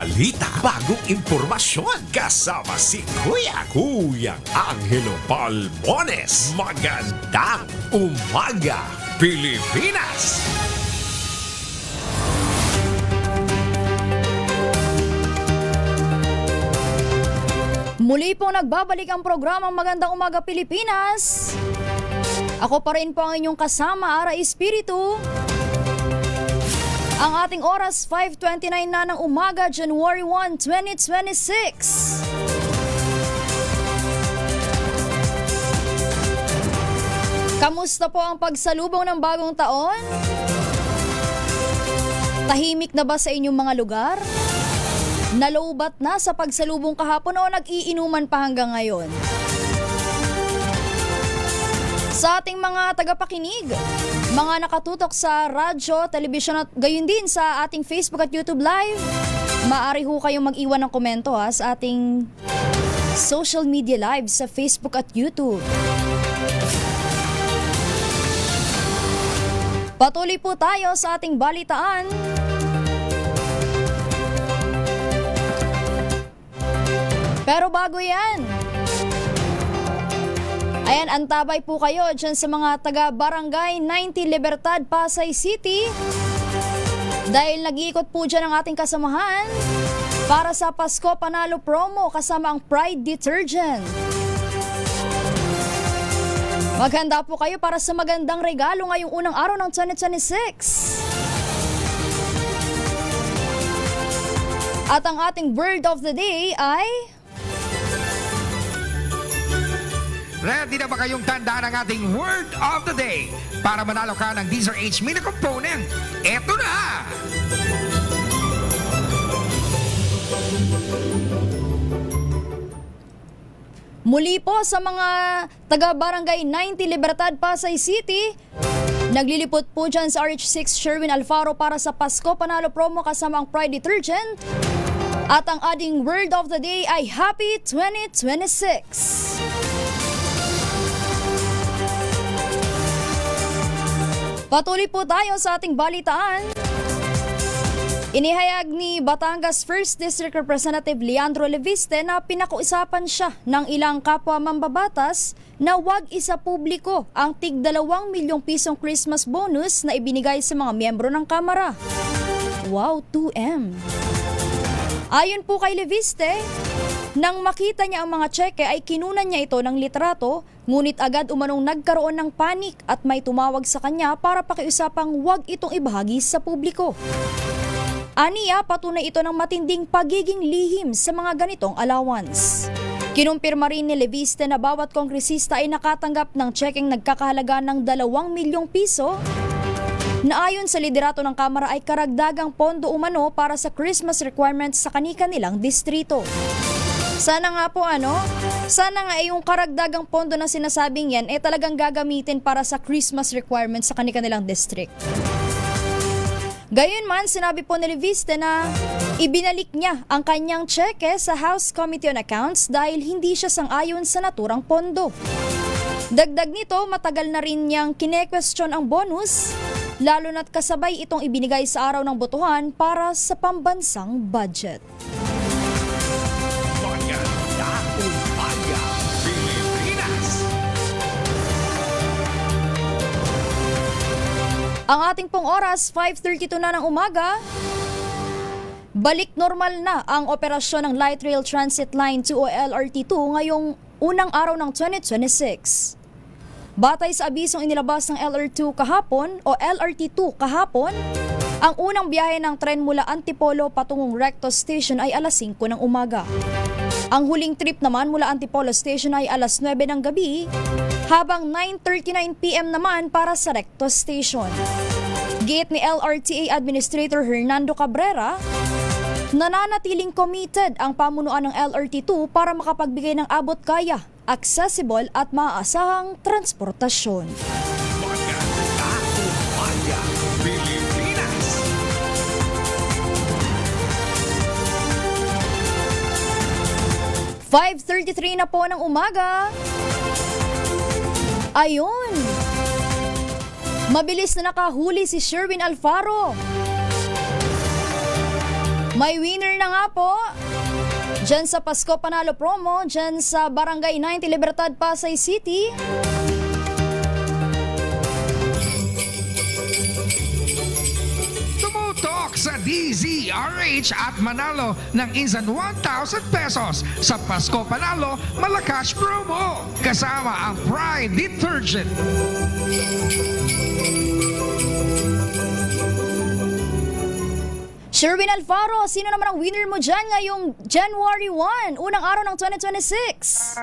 Balita, bagong impormasyon, kasama si Kuyang Angelo Palmones. Magandang Umaga, Pilipinas! Muli po nagbabalik ang programang Magandang Umaga Pilipinas. Ako pa rin po ang inyong kasama, Ara Espiritu. Ang ating oras, 5:29 na ng umaga, January 1, 2026. Kamusta po ang pagsalubong ng bagong taon? Tahimik na ba sa inyong mga lugar? Nalowbat na sa pagsalubong kahapon o nag-iinuman pa hanggang ngayon? Sa ating mga tagapakinig, mga nakatutok sa radyo, telebisyon at gayon din sa ating Facebook at YouTube Live, maaari ho kayong mag-iwan ng komento sa ating social media live sa Facebook at YouTube. Patuloy po tayo sa ating balitaan. Pero bago yan, ayan, antabay po kayo dyan sa mga taga-Barangay 90 Libertad, Pasay City. Dahil nag-iikot po dyan ang ating kasamahan para sa Pasko Panalo Promo kasama ang Pride Detergent. Maghanda po kayo para sa magandang regalo ngayong unang araw ng 2026. At ang ating word of the day ay... Ready na ba kayong tandaan ang ating word of the day para manalo ka ng DZRH Mini Component? Eto na! Muli po sa mga taga-Barangay 90 Libertad, Pasay City, naglilipot po dyan sa RH6 Sherwin Alfaro para sa Pasko Panalo Promo kasama ang Pride Detergent. At ang ating word of the day ay Happy 2026! Patuloy po tayo sa ating balitaan. Inihayag ni Batangas 1st District Representative Leandro Leviste na pinakuusapan siya ng ilang kapwa mambabatas na wag isa publiko ang tig 2 milyong pisong Christmas bonus na ibinigay sa mga miyembro ng Kamara. Wow, 2M. Ayon po kay Leviste, nang makita niya ang mga tseke ay kinunan niya ito ng litrato, ngunit agad umanong nagkaroon ng panik at may tumawag sa kanya para pakiusapang wag itong ibahagi sa publiko. Aniya, patunay ito ng matinding pagiging lihim sa mga ganitong allowance. Kinumpirma rin ni Leviste na bawat kongresista ay nakatanggap ng tsekeng nagkakahalaga ng 2 milyong piso na ayon sa liderato ng Kamara ay karagdagang pondo umano para sa Christmas requirements sa kani-kanilang distrito. Sana nga po sana nga yung karagdagang pondo na sinasabing yan talagang gagamitin para sa Christmas requirements sa kani-kanilang district. Gayunman, sinabi po ni Leviste na ibinalik niya ang kanyang tseke sa House Committee on Accounts dahil hindi siya sang-ayon sa naturang pondo. Dagdag nito, matagal na rin niyang kine-question ang bonus, lalo na't kasabay itong ibinigay sa araw ng botohan para sa pambansang budget. Ang ating pong oras, 5:32 na ng umaga. Balik normal na ang operasyon ng Light Rail Transit Line 2 o LRT2 ngayong unang araw ng 2026. Batay sa abisong inilabas ng LRT2 kahapon, ang unang biyahe ng tren mula Antipolo patungong Recto Station ay alas 5 ng umaga. Ang huling trip naman mula Antipolo Station ay alas 9 ng gabi, habang 9:39 PM naman para sa Recto Station. Giit ni LRTA Administrator Hernando Cabrera, nananatiling committed ang pamunuan ng LRT2 para makapagbigay ng abot kaya, accessible at maaasahang transportasyon. Pilipinas! 5:33 na po ng umaga. Ayun! Mabilis na nakahuli si Sherwin Alfaro. May winner na nga po. Diyan sa Pasko Panalo Promo, diyan sa Barangay 90 Libertad, Pasay City. Tumutok sa DZRH at manalo ng instant 1,000 pesos sa Pasko Panalo Malacash Promo. Kasama ang Pride Detergent. Sherwin Alfaro, sino naman ang winner mo dyan ngayong January 1, unang araw ng 2026?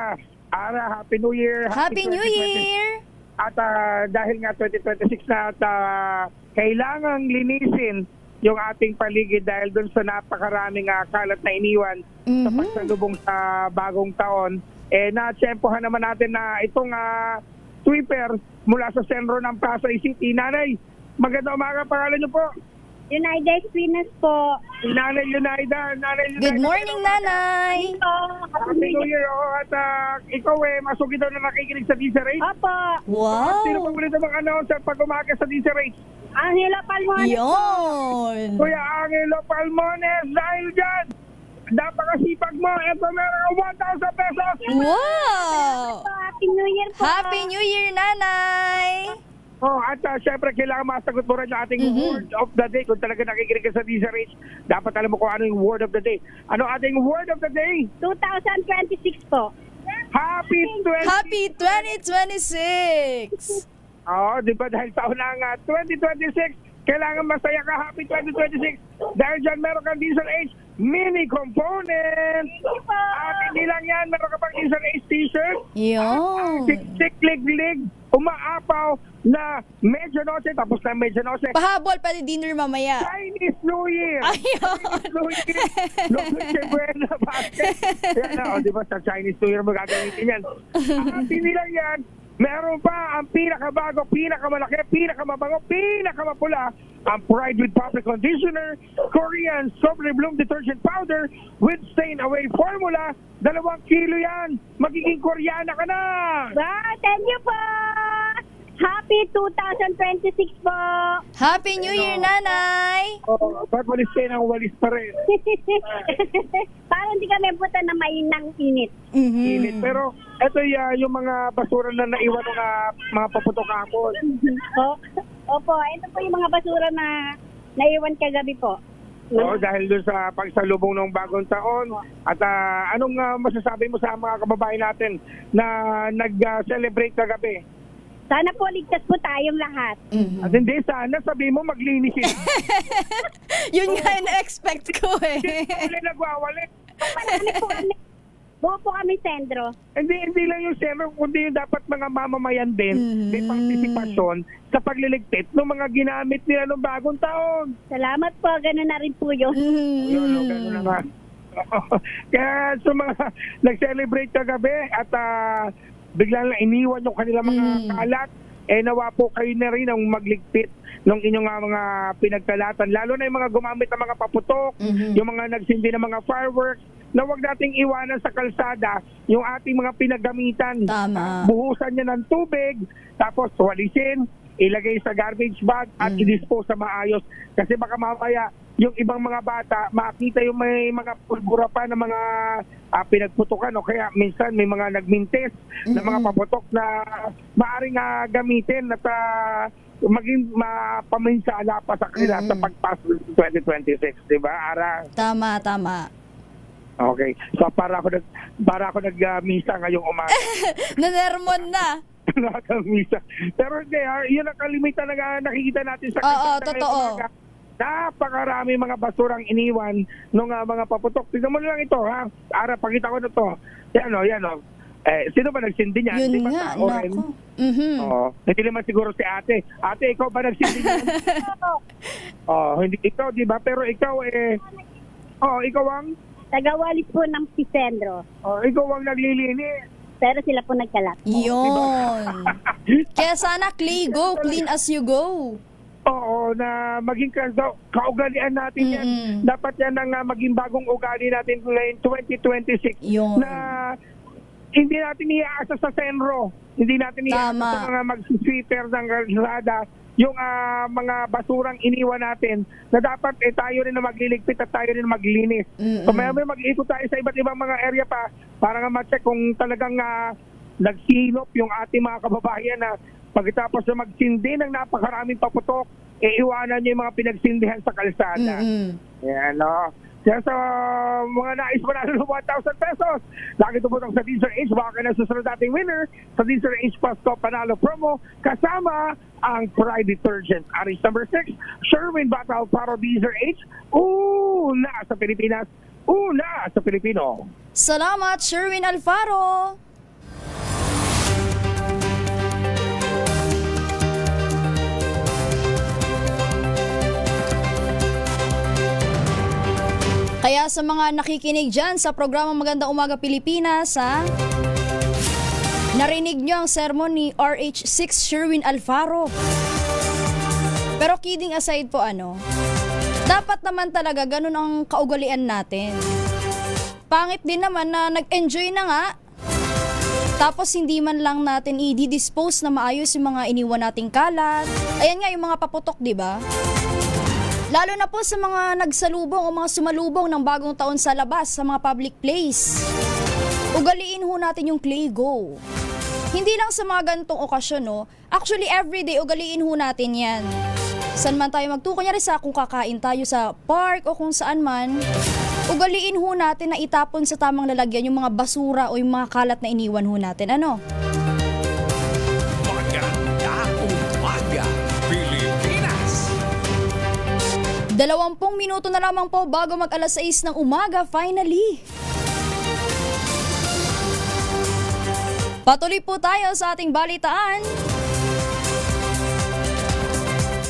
Ara, Happy New Year! Happy New Year! At dahil nga 2026 na at kailangang linisin yung ating paligid dahil dun sa napakaraming kalat na iniwan sa pagsalubong sa bagong taon, na-tsempohan naman natin na itong sweeper mula sa sentro ng Pasay City. Nanay, magandang umaga, pangalan niyo po? United Espinas po. Nanay Yunaida. Good morning, Nanay! Happy New Year. At ikaw masugid daw na nakikinig sa DZRH? Opo. Wow! Sino pa ulit ang mga announcer pag umaga sa DZRH? Angelo Palmones. Yon! Kuya Angelo Palmones, dahil dyan, napakasipag mo. Ito meron 1,000 pesos. Wow! Happy New Year po. Happy New Year, Nanay! At syempre, kailangan masagot mo rin yung ating word of the day. Kung talaga nakikinig ka sa DZRH, dapat alam mo kung ano yung word of the day. Ano ating word of the day? 2026 po. Happy 2026! Di ba dahil taon ng 2026, kailangan masaya ka. Happy 2026. Dahil dyan meron kang DZRH mini component. At hindi lang yan, meron ka pang DZRH t-shirt. Yon! Tik-lig-lig, umaapaw na medianoche, tapos na medianoche. Pahabol, pwede dinner mamaya. Chinese New Year! Ayun! Chinese New Year! Noche Buena Basket! Yan na, di ba sa Chinese New Year magagamitin yan. At hindi lang yan, meron pa ang pinakabago, pinakamalaki, pinakamabango, pinakamapula, ang Pride with Public Conditioner, Korean Strawberry Bloom Detergent Powder with Stain Away Formula. 2 kilo yan. Magiging Koreana ka na. Wow, thank you po. Happy 2026 po. Happy New Year, Nanay! Ba't walis kayo ng walis pa rin? Parang hindi kami puta na mainang init. Init. Pero ito yung mga basura na naiwan ng mga paputok hapon. Opo, ito po yung mga basura na naiwan kagabi po. Dahil doon sa pagsalubong ng bagong taon. At anong masasabi mo sa mga kababayan natin na nag-celebrate kagabi? Sana po ligtas po tayong lahat. At hindi, sana sabi mo maglinis sila. Yun nga yung na-expect ko Hindi nagwawali. Marami po kami. Buo po kami sentro. Hindi lang yung sentro, kundi yung dapat mga mamamayan din. May partisipasyon sa pagliligpit ng mga ginamit nila ng bagong taon. Salamat po, gano'n na rin po yun. Gano'n na nga. Kaya sa mga nag-celebrate kagabi at biglang na iniwan yung kanilang mga kalat, nawa po kayo na rin ang magligpit ng inyong mga pinagkalatan. Lalo na yung mga gumamit ng mga paputok, yung mga nagsindi ng mga fireworks, na huwag nating iwanan sa kalsada yung ating mga pinagamitan. Tama. Buhusan niya ng tubig, tapos walisin, ilagay sa garbage bag at i-dispose sa maayos. Kasi baka mamaya yung ibang mga bata makita yung may mga pulbura pa na mga pinagputukan o kaya minsan may mga nagmintes na mga paputok na maaring gamitin at maging mapaminsala pa sa kanila sa pagpasok 2026, di ba, Ara? Tama, tama. Okay. So para ako nag-misa ngayong umaga. Nanermon na. Nag-misa. Pero hindi, yun ang kalimitan na nakikita natin sa kalsada ngayong umaga. Napakarami mga basurang iniwan ng mga paputok. Tignan mo na lang ito, ha? Ara, pakita ko na to. Yan o. Sino ba nagsindi niyan? Yun di ba nga, nako. Hindi naman siguro si ate. Ate, ikaw ba nagsindi niyan? Hindi ikaw, di ba? Pero ikaw ikaw ang? Tagawalis po ng Pisendro. Ikaw ang naglilinis. Pero sila po nagkalat. Yun. Kaya sana, Clay, go. Clean as you go. Oo, na maging kaugalian natin yan. Dapat yan ang maging bagong ugali natin ngayon 2026. Yun. Na hindi natin iaasa sa senro. Hindi natin iaasa sa mga mag-sweeper ng kalsada. Yung mga basurang iniwan natin na dapat tayo rin na magliligpit at tayo rin na maglinis. So may mag-ikot tayo sa iba't ibang mga area pa para nga ma-check kung talagang nagsilop yung ating mga kababayan na pagkatapos na magsindi ng napakaraming paputok, iiwanan nyo yung mga pinagsindihan sa kalsada. Yan, no? Kaya sa mga nais manalo ng 1,000 pesos, lagi tumutong sa DZRH, baka na susunod nating winner sa DZRH Pasko Panalo Promo, kasama ang Pride Detergent. Aris number 6, Sherwin Batal Paro DZRH, una sa Pilipinas, una sa Pilipino. Salamat, Sherwin Alfaro! Kaya sa mga nakikinig dyan sa programang Magandang Umaga Pilipinas, Narinig nyo ang sermon ni RH6 Sherwin Alfaro. Pero kidding aside po dapat naman talaga ganun ang kaugalian natin. Pangit din naman na nag-enjoy na nga, tapos hindi man lang natin i-dispose na maayos yung mga iniwan nating kalat. Ayan nga yung mga paputok, di ba? Lalo na po sa mga nagsalubong o mga sumalubong ng bagong taon sa labas, sa mga public place. Ugaliin ho natin yung Clay Go. Hindi lang sa mga gantong okasyon, Actually, everyday, ugaliin ho natin yan. Saan man tayo magtuko, kunyari sa kung kakain tayo sa park o kung saan man, ugaliin ho natin na itapon sa tamang lalagyan yung mga basura o yung mga kalat na iniwan ho natin. Magandang umaga, Pilipinas! 20 minuto na lamang po bago mag alas 6 ng umaga, finally. Patuloy po tayo sa ating balitaan.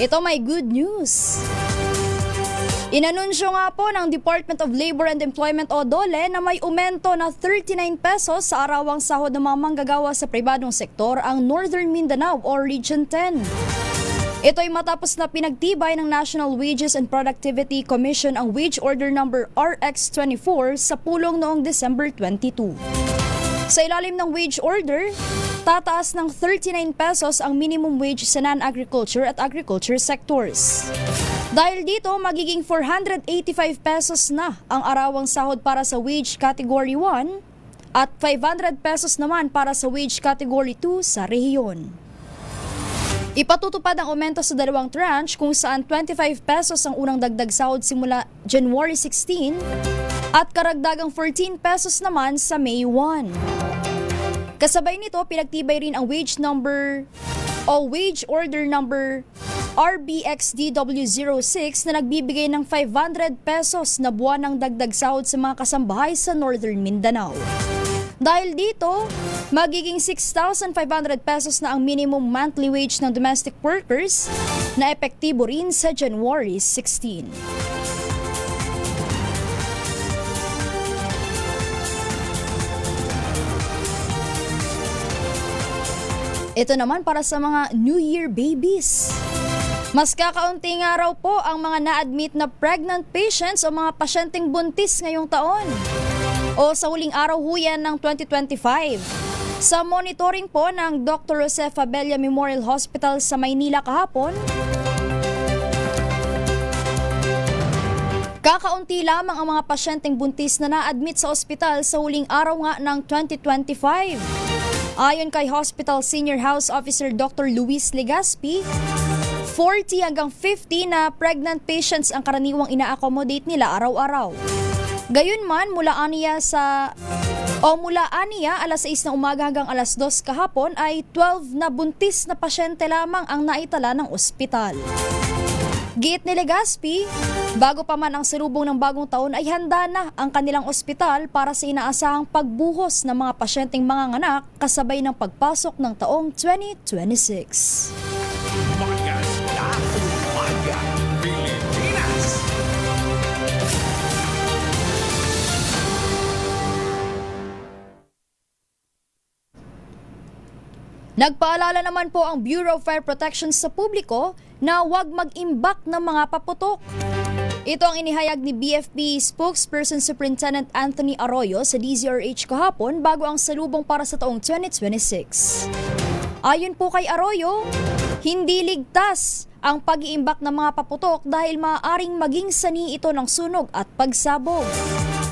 Ito may good news. Inanunsyo nga po ng Department of Labor and Employment o DOLE na may aumento na 39 pesos sa arawang sahod ng mga manggagawa sa pribadong sektor ang Northern Mindanao o Region 10. Ito ay matapos na pinagtibay ng National Wages and Productivity Commission ang Wage Order Number RX-24 sa pulong noong December 22. Sa ilalim ng wage order, tataas ng 39 pesos ang minimum wage sa non-agriculture at agriculture sectors. Dahil dito, magiging 485 pesos na ang arawang sahod para sa wage category 1 at 500 pesos naman para sa wage category 2 sa rehiyon. Ipatutupad ang aumento sa dalawang tranche kung saan 25 pesos ang unang dagdag sahod simula January 16 at karagdagang 14 pesos naman sa May 1. Kasabay nito, pinagtibay rin ang wage number o wage order number RBXDW06 na nagbibigay ng 500 pesos na buwanang dagdag sahod sa mga kasambahay sa Northern Mindanao. Dahil dito, magiging 6,500 pesos na ang minimum monthly wage ng domestic workers na epektibo rin sa January 16. Ito naman para sa mga New Year babies. Mas kakaunting araw po ang mga na-admit na pregnant patients o mga pasyenteng buntis ngayong taon. O sa huling araw ho yan ng 2025. Sa monitoring po ng Dr. Josefa Abella Memorial Hospital sa Maynila kahapon, kakaunti lamang ang mga pasyenteng buntis na na-admit sa ospital sa huling araw nga ng 2025. Ayon kay Hospital Senior House Officer Dr. Luis Legaspi, 40 hanggang 50 na pregnant patients ang karaniwang ina-accommodate nila araw-araw. Gayunman, mula aniya alas 6 ng umaga hanggang alas 2 kahapon ay 12 na buntis na pasyente lamang ang naitala ng ospital. Giit ni Legaspi, bago pa man ang salubong ng bagong taon ay handa na ang kanilang ospital para sa inaasahang pagbuhos ng mga pasyenteng manganganak kasabay ng pagpasok ng taong 2026. Magandang umaga, Pilipinas! Nagpaalala naman po ang Bureau of Fire Protection sa publiko na huwag mag-imbak ng mga paputok. Ito ang inihayag ni BFP spokesperson Superintendent Anthony Arroyo sa DZRH kahapon bago ang salubong para sa taong 2026. Ayon po kay Arroyo, hindi ligtas ang pag-iimbak ng mga paputok dahil maaaring maging sani ito ng sunog at pagsabog.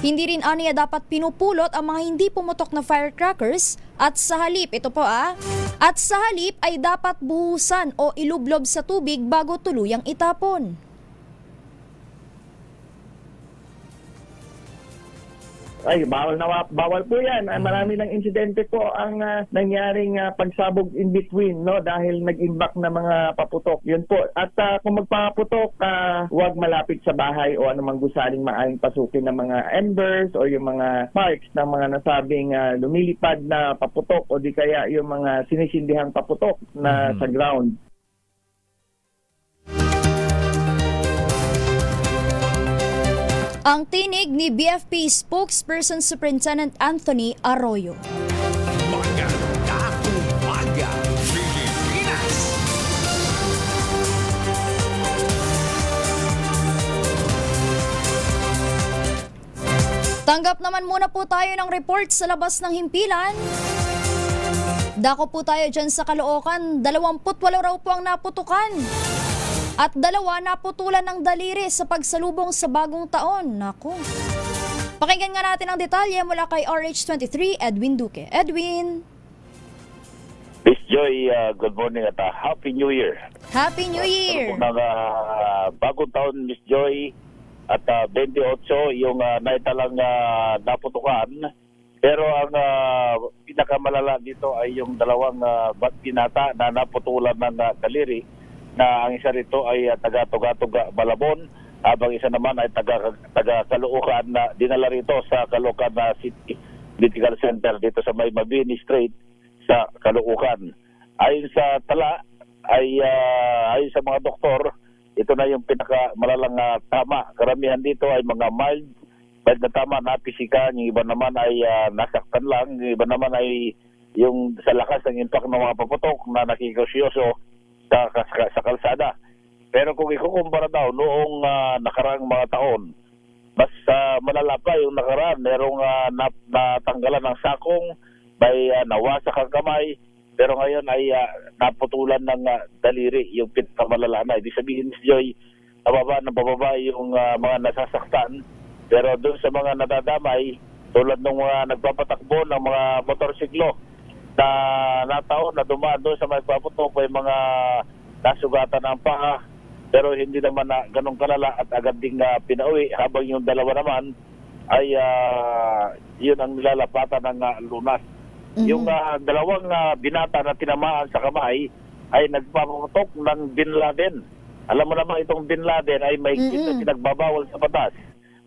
Hindi rin aniya dapat pinupulot ang mga hindi pumutok na firecrackers at sa halip, at sa halip ay dapat buhusan o ilublob sa tubig bago tuluyang itapon. Ay, bawal po yan. Marami ng insidente po ang nangyaring pagsabog in between, no, dahil nag-imbak na mga paputok. Yun po. At kung magpaputok, huwag malapit sa bahay o anumang gusaling maaring pasukin ng mga embers o yung mga sparks ng mga nasabing lumilipad na paputok o di kaya yung mga sinisindihang paputok na sa ground. Ang tinig ni BFP spokesperson Superintendent Anthony Arroyo. Magandang Tanggap naman muna po tayo ng report sa labas ng himpilan. Dako po tayo dyan sa Caloocan, 28 raw po ang naputukan. At 2 naputulan ng daliri sa pagsalubong sa bagong taon. Naku. Pakinggan nga natin ang detalye mula kay RH23 Edwin Duque. Edwin. Miss Joy, good morning at Happy New Year. Happy New Year. Bagong taon, Miss Joy, at 28 yung naitalang naputukan. Pero ang pinakamalala dito ay yung 2 binata na naputulan ng daliri, na ang isa rito ay taga Tuga-Tuga, Malabon, habang isa naman ay taga Caloocan na dinala rito sa Caloocan City Medical Center dito sa may Mabini Street sa Caloocan. Ayon sa tala ay ayon sa mga doktor, ito na yung pinakamalalang tama. Karamihan dito ay mga mild na tama, napisikan, yung iba naman ay nasaktan lang, yung iba naman ay yung sa lakas ng impact ng mga paputok na nakikosyoso sa kalsada. Pero kung ikukumpara daw noong nakaraang mga taon, mas malala pa yung nakaraan. Merong natanggalan ng sakong, may nawasak ang kamay, pero ngayon ay naputulan ng daliri, yung pinakamalala na. Ibig sabihin, Ms. Joy, nababa yung mga nasasaktan, pero doon sa mga nadadamay, tulad ng mga nagpapatakbo ng mga motorsiklo na nataon na dumaan doon sa may paputok, may mga nasugatan ng paa, pero hindi naman na ganun kalala at agad ding pinauwi, habang yung 2 naman ay yun ang nilalapatan ng lunas. Yung 2 binata na tinamaan sa kamay ay nagpapaputok ng Bin Laden. Alam mo naman itong Bin Laden ay may pinagbabawal sa batas.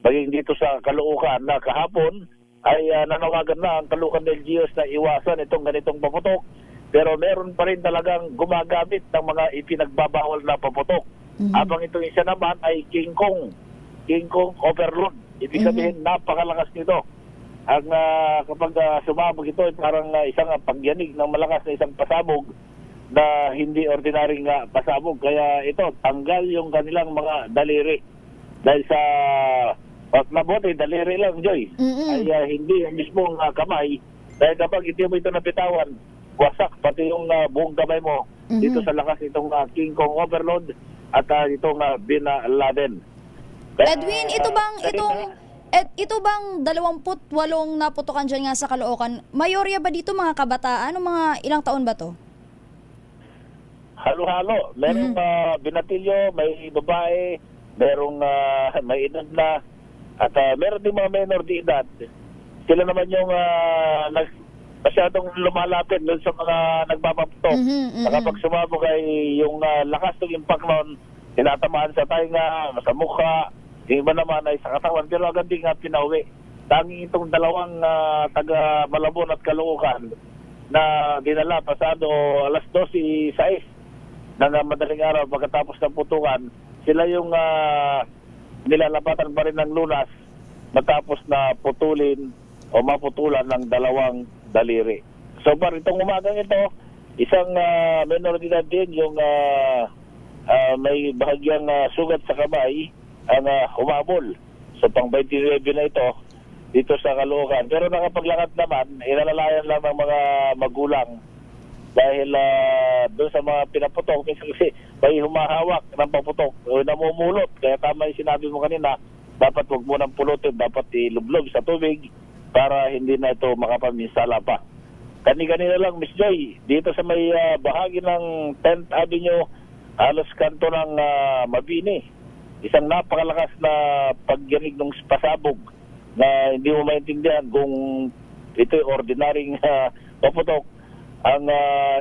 Baging dito sa Caloocan na kahapon ay nanawagan na ang Caloocan LGUs na iwasan itong ganitong paputok. Pero meron pa rin talagang gumagamit ng mga ipinagbabawal na paputok. Habang itong isa naman ay King Kong overload. Ibig sabihin, napakalakas nito. Ang kapag sumabog ito, ay parang isang pagyanig ng malakas na isang pasabog na hindi ordinaryong pasabog. Kaya ito, tanggal yung kanilang mga daliri. Dahil sa mabuti, daliri lang, Joy. Ay hindi yung mismong kamay. Dahil kapag hindi mo ito napitawan, wasak pati yung buong kamay mo dito sa lakas itong King Kong overload at itong Bin Laden. Edwin, ito bang 28 naputukan dyan nga sa Caloocan, mayorya ba dito mga kabataan o mga ilang taon ba to? Halo-halo. Merong binatilyo, may babae, merong may edad na, at meron din mga minor de edad. Sila naman yung masyadong lumalapit doon sa mga nagpapaputok. Kapag sumabog ay yung lakas ng impact noon, tinatamaan sa tainga, sa mukha, yung iba naman ay sa katawan, pero agad din pinauwi. Tanging itong 2 taga Malabon at Caloocan na dinala pasado alas 12:06 ng madaling araw pagkatapos ng putukan, sila yung nilalapatan pa rin ng lunas matapos na putulin o maputulan ng 2 daliri. So far, itong umagang ito, isang minor de edad din, yung may bahagyang sugat sa kamay, ang humabol. So pang 29 na ito, dito sa Caloocan. Pero nakapaglakad naman, inalalayan lang ng mga magulang dahil doon sa mga pinaputok, kasi may humahawak ng paputok o namumulot. Kaya tama yung sinabi mo kanina, dapat huwag mo nang pulutin, dapat ilublog sa tubig para hindi na ito makapaminsala pa. Kani-kanina lang, Miss Joy, dito sa may bahagi ng 10th Avenue, halos kanto ng Mabini, isang napakalakas na pagyanig ng pasabog na hindi mo maintindihan kung ito yung ordinaryong paputok. Ang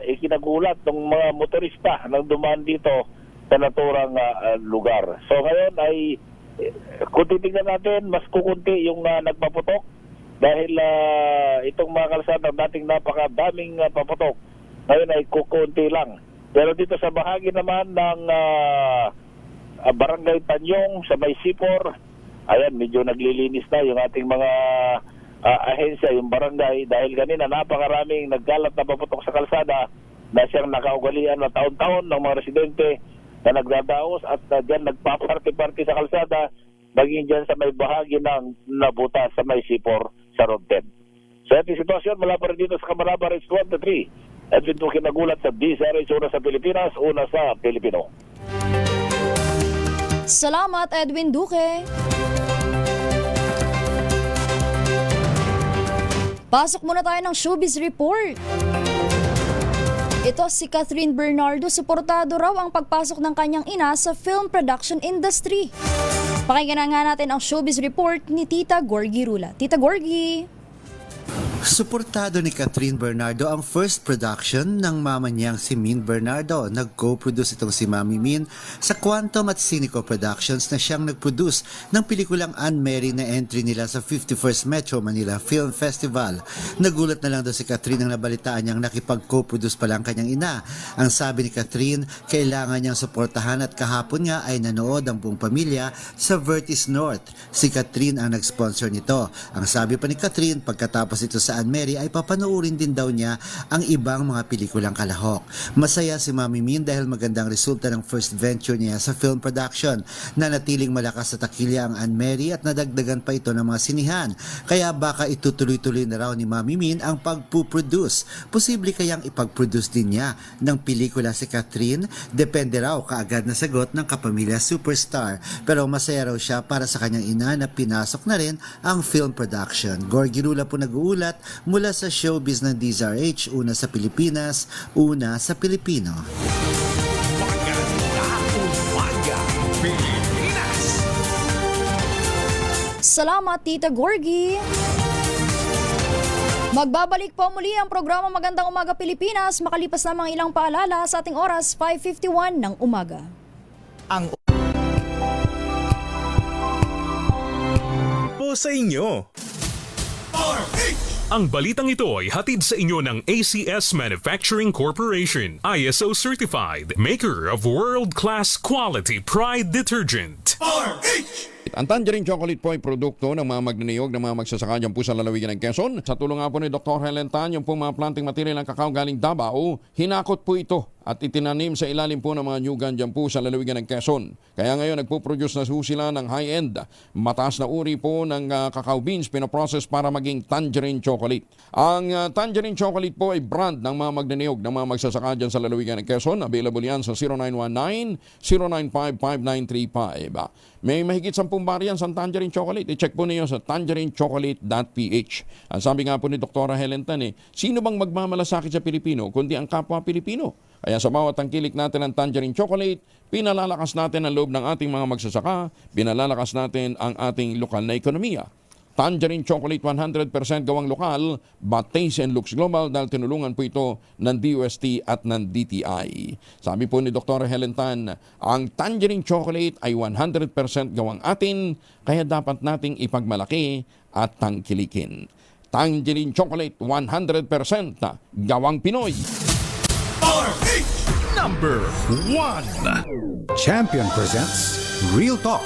ikinagulat ng mga motorista nang dumaan dito sa naturang lugar. So ngayon ay kung titignan natin, mas kukunti yung nagpaputok dahil itong mga kalsada dating napakadaming paputok, ngayon ay kukunti lang. Pero dito sa bahagi naman ng Barangay Tanyong sa may Sipor, ayan, medyo naglilinis na yung ating mga ahensya, yung barangay, dahil kanina napakaraming nagkalat na paputok sa kalsada na siyang nakaugalian na taon-taon ng mga residente na nagdadaos at dyan nagpa-party-party sa kalsada. maging dyan sa may bahagi ng nabutas sa may C4 sa Road 10. So ito yung sitwasyon mula pa rin dito sa Camaraba Race 23. Edwin Duque nagulat sa DZRH, una sa Pilipinas, una sa Pilipino. Salamat, Edwin Duque. Pasok muna tayo ng showbiz report. Ito si Catherine Bernardo, suportado raw ang pagpasok ng kanyang ina sa film production industry. Pakinggan nga natin ang showbiz report ni Tita Gorgie Rula. Tita Gorgie! Suportado ni Catherine Bernardo ang first production ng mama niyang si Min Bernardo. Nag-co-produce itong si Mami Min sa Quantum at Cineco Productions na siyang nag-produce ng pelikulang Anne Mary na entry nila sa 51st Metro Manila Film Festival. Nagulat na lang daw si Catherine nang nabalitaan niyang nakipag-co-produce pa lang kanyang ina. Ang sabi ni Catherine, kailangan niyang suportahan at kahapon nga ay nanood ang buong pamilya sa Vertis North. Si Catherine ang nag-sponsor nito. Ang sabi pa ni Catherine, pagkatapos ito sa Anne Mary ay papanoorin din daw niya ang ibang mga pelikulang kalahok. Masaya si Mami Min dahil magandang resulta ng first venture niya sa film production. Nanatiling malakas sa takilya ang Anne Mary at nadagdagan pa ito ng mga sinihan. Kaya baka itutuloy-tuloy na raw ni Mami Min ang pagpuproduce. Posible kayang ipag-produce din niya ng pelikula si Catherine? Depende raw, kaagad na sagot ng kapamilya superstar. Pero masaya raw siya para sa kanyang ina na pinasok na rin ang film production. Gorgie Rula po nag-uulat mula sa showbiz ng DZRH, una sa Pilipinas, una sa Pilipino. Salamat, Tita Gorgie! Magbabalik po muli ang programa Magandang Umaga Pilipinas makalipas lamang ilang paalala sa ating oras 5:51 ng umaga. Ang po sa inyo. Ang balitang ito ay hatid sa inyo ng ACS Manufacturing Corporation, ISO certified, maker of world-class quality Pride detergent. Ang Tangerine Chocolate po ay produkto ng mga magniniyog ng mga magsasaka dyan po sa lalawigan ng Quezon. Sa tulong nga po ni Dr. Helen Tan, yung po mga planting material ng kakao galing Davao, hinakot po ito at itinanim sa ilalim po ng mga nyugan dyan po sa lalawigan ng Quezon. Kaya ngayon nagpo-produce na sila ng high-end, mataas na uri po ng cacao beans pinoprocess para maging Tangerine Chocolate. Ang Tangerine Chocolate po ay brand ng mga magniniyog ng mga magsasaka dyan sa lalawigan ng Quezon. Available yan sa 0919-095-5935. May mahigit 10 variants ang Tangerine Chocolate. I-check po niyo sa tangerinechocolate.ph. Ang sabi nga po ni Dr. Helen Tan, sino bang magmamalasakit sa Pilipino kundi ang kapwa Pilipino? Kaya sa bawat tangkilik natin ng Tangerine Chocolate, pinalalakas natin ang loob ng ating mga magsasaka, pinalalakas natin ang ating lokal na ekonomiya. Tangerine Chocolate 100% gawang lokal, but taste and looks global dahil tinulungan po ito ng DOST at ng DTI. Sabi po ni Dr. Helen Tan, ang Tangerine Chocolate ay 100% gawang atin, kaya dapat nating ipagmalaki at tangkilikin. Tangerine Chocolate 100% gawang Pinoy. Number 1. Champion presents Real Talk.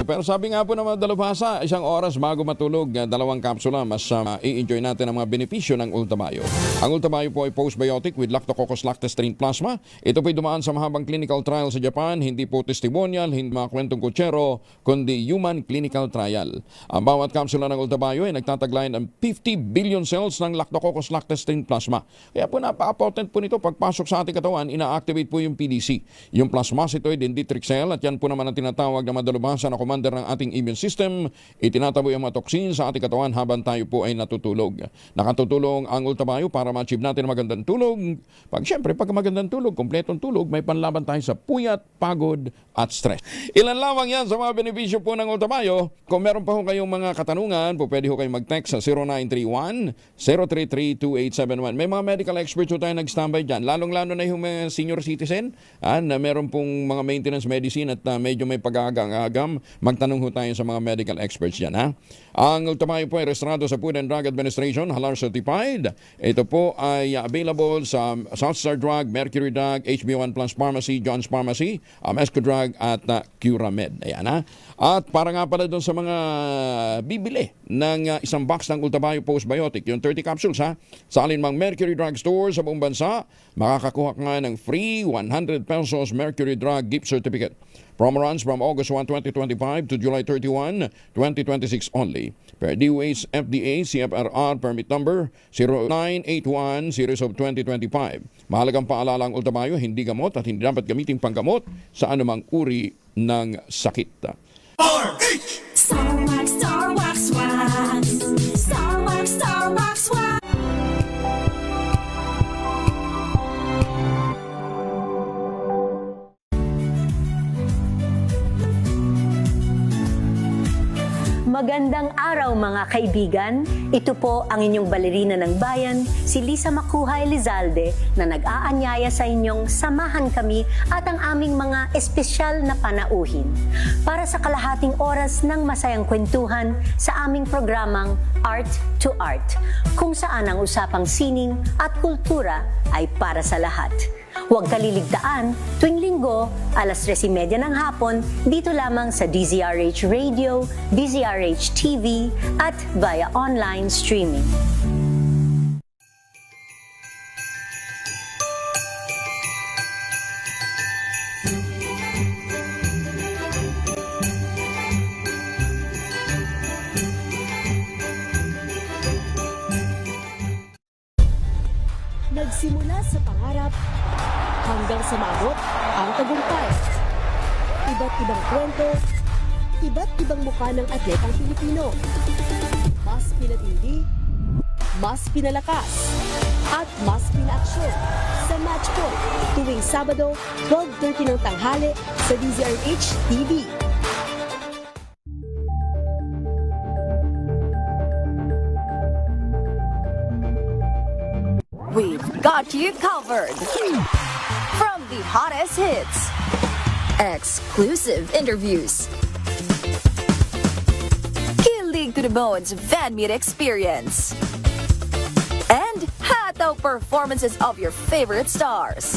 Pero sabi nga po ng mga dalubhasa, isang oras bago matulog, 2 kapsula, mas i-enjoy natin ang mga benepisyo ng Ultabio. Ang Ultabio po ay postbiotic with Lactococcus lactestrin plasma. Ito po ay dumaan sa mahabang clinical trial sa Japan, hindi po testimonial, hindi mga kwentong kutsero, kundi human clinical trial. Ang bawat kapsula ng Ultabio ay nagtataglay ng 50 billion cells ng Lactococcus lactestrin plasma. Kaya po napaka-potent po nito, pagpasok sa ating katawan, ina-activate po yung PDC. Yung plasmacytoid dendritic cell, at yan po naman ang tinatawag na madalubhasa na commander ng ating immune system, itinataboy ang mga toxins sa ating katawan habang tayo po ay natutulog. Nakatutulong ang Ultabio para ma-achieve natin ang magandang tulog. Siyempre, pag magandang tulog, kompletong tulog, may panlaban tayo sa puyat, pagod, at stress. Ilan lamang yan sa mga benepisyo po ng Ultabio. Kung meron pa ho kayong mga katanungan, po pwede ho kayong mag-text sa 0931-033-2871. May mga medical experts ho tayo nag-standby dyan. Lalong-lalo na yung mga senior citizen na meron pong mga maintenance medicine at medyo may pag-agam. Magtanong ho tayo sa mga medical experts dyan. Ang Ultabio po ay registrado sa Food and Drug Administration, halal certified. Ito po ay available sa Southstar Drug, Mercury Drug, HB1 Plus Pharmacy, John's Pharmacy, Esco Drug at Curamed. Ayan, At para nga pala doon sa mga bibili ng isang box ng Ultabio Postbiotic, yung 30 capsules sa alinmang Mercury Drug Store sa buong bansa, makakakuha ka nga ng free 100 pesos Mercury Drug gift certificate. Promo runs from August 1, 2025 to July 31, 2026 only. Per DOH FDA CFRR permit number 0981 series of 2025. Mahalagang paalala ang Ultamayo, hindi gamot at hindi dapat gamitin panggamot sa anumang uri ng sakit. Star Wax, Star Wax, Wax. Star Wax, Star Wax, Wax. Magandang araw mga kaibigan. Ito po ang inyong balerina ng bayan, si Lisa Makuhay Lizalde, na nag-aanyaya sa inyong samahan kami at ang aming mga espesyal na panauhin para sa kalahating oras ng masayang kwentuhan sa aming programang Art to Art, kung saan ang usapang sining at kultura ay para sa lahat. Huwag kaliligtaan, tuwing linggo, alas 3:30 ng hapon, dito lamang sa DZRH Radio, DZRH TV, at via online streaming. Nagsimula sa pangarap hanggang sa maabot ang tagumpay. Iba't ibang kwento, iba't ibang mukha ng atletang Pilipino. Mas pinatindi, mas pinalakas, at mas pinaaksyon sa Match Point tuwing Sabado, 12:30 ng tanghali sa DZRH TV. We've got you covered. From the hottest hits, exclusive interviews, kilig to the bones fan meet experience, and hataw performances of your favorite stars.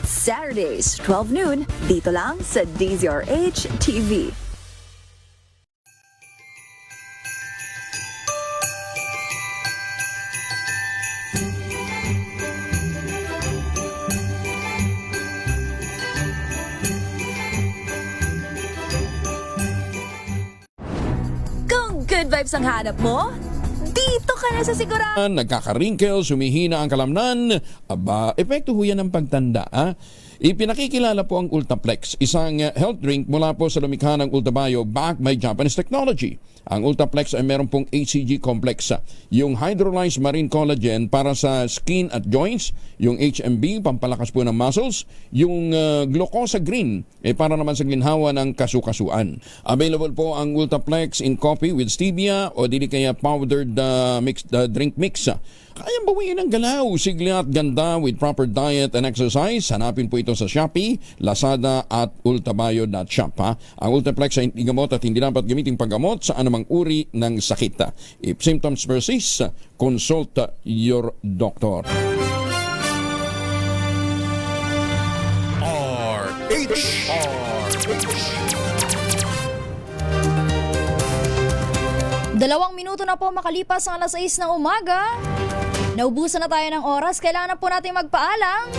Saturdays, 12 noon, dito lang sa DZRH TV. Good vibes ang hanap mo? Dito ka na sa sigurado. Nagkaka-wrinkles, humihina ang kalamnan. Aba, epekto ho yan ng pagtanda. Ipinakikilala po ang Ultaplex, isang health drink mula po sa lumikha ng Ultabio backed by Japanese technology. Ang Ultaplex ay meron pong HCG complex, yung hydrolyzed marine collagen para sa skin at joints, yung HMB, pampalakas po ng muscles, yung glucosa green, para naman sa ginhawa ng kasukasuan. Available po ang Ultaplex in coffee with stevia o dili kaya powdered drink mix. Kayang bawiin ang galaw, sigli at ganda with proper diet and exercise. Hanapin po ito sa Shopee, Lazada at ultabayo.shop. Ang Ultaplex ay hindi gamot at hindi dapat gamitin paggamot sa anumang uri ng sakit. If symptoms persist, consult your doctor. Dalawang minuto na po makalipas ang alas 6 ng umaga. Naubusan na tayo ng oras. Kailangan na po natin magpaalam.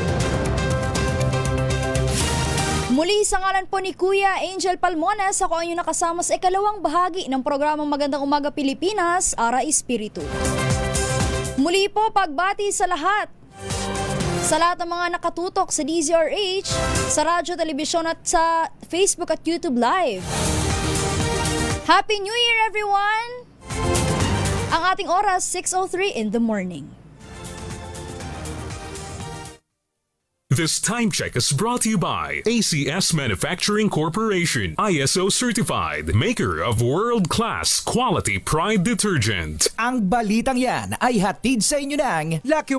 Muli sa ngalan po ni Kuya Angel Palmones, ako ang inyong nakasama sa ikalawang bahagi ng programang Magandang Umaga Pilipinas, Ara Espiritu. Muli po pagbati sa lahat. Sa lahat ng mga nakatutok sa DZRH, sa radyo, telebisyon at sa Facebook at YouTube Live. Happy New Year everyone! Ang ating oras, 6:03 in the morning. This time check is brought to you by ACS Manufacturing Corporation, ISO certified, maker of world-class quality Pride detergent. Ang balitang yan ay hatid sa inyo ng Lucky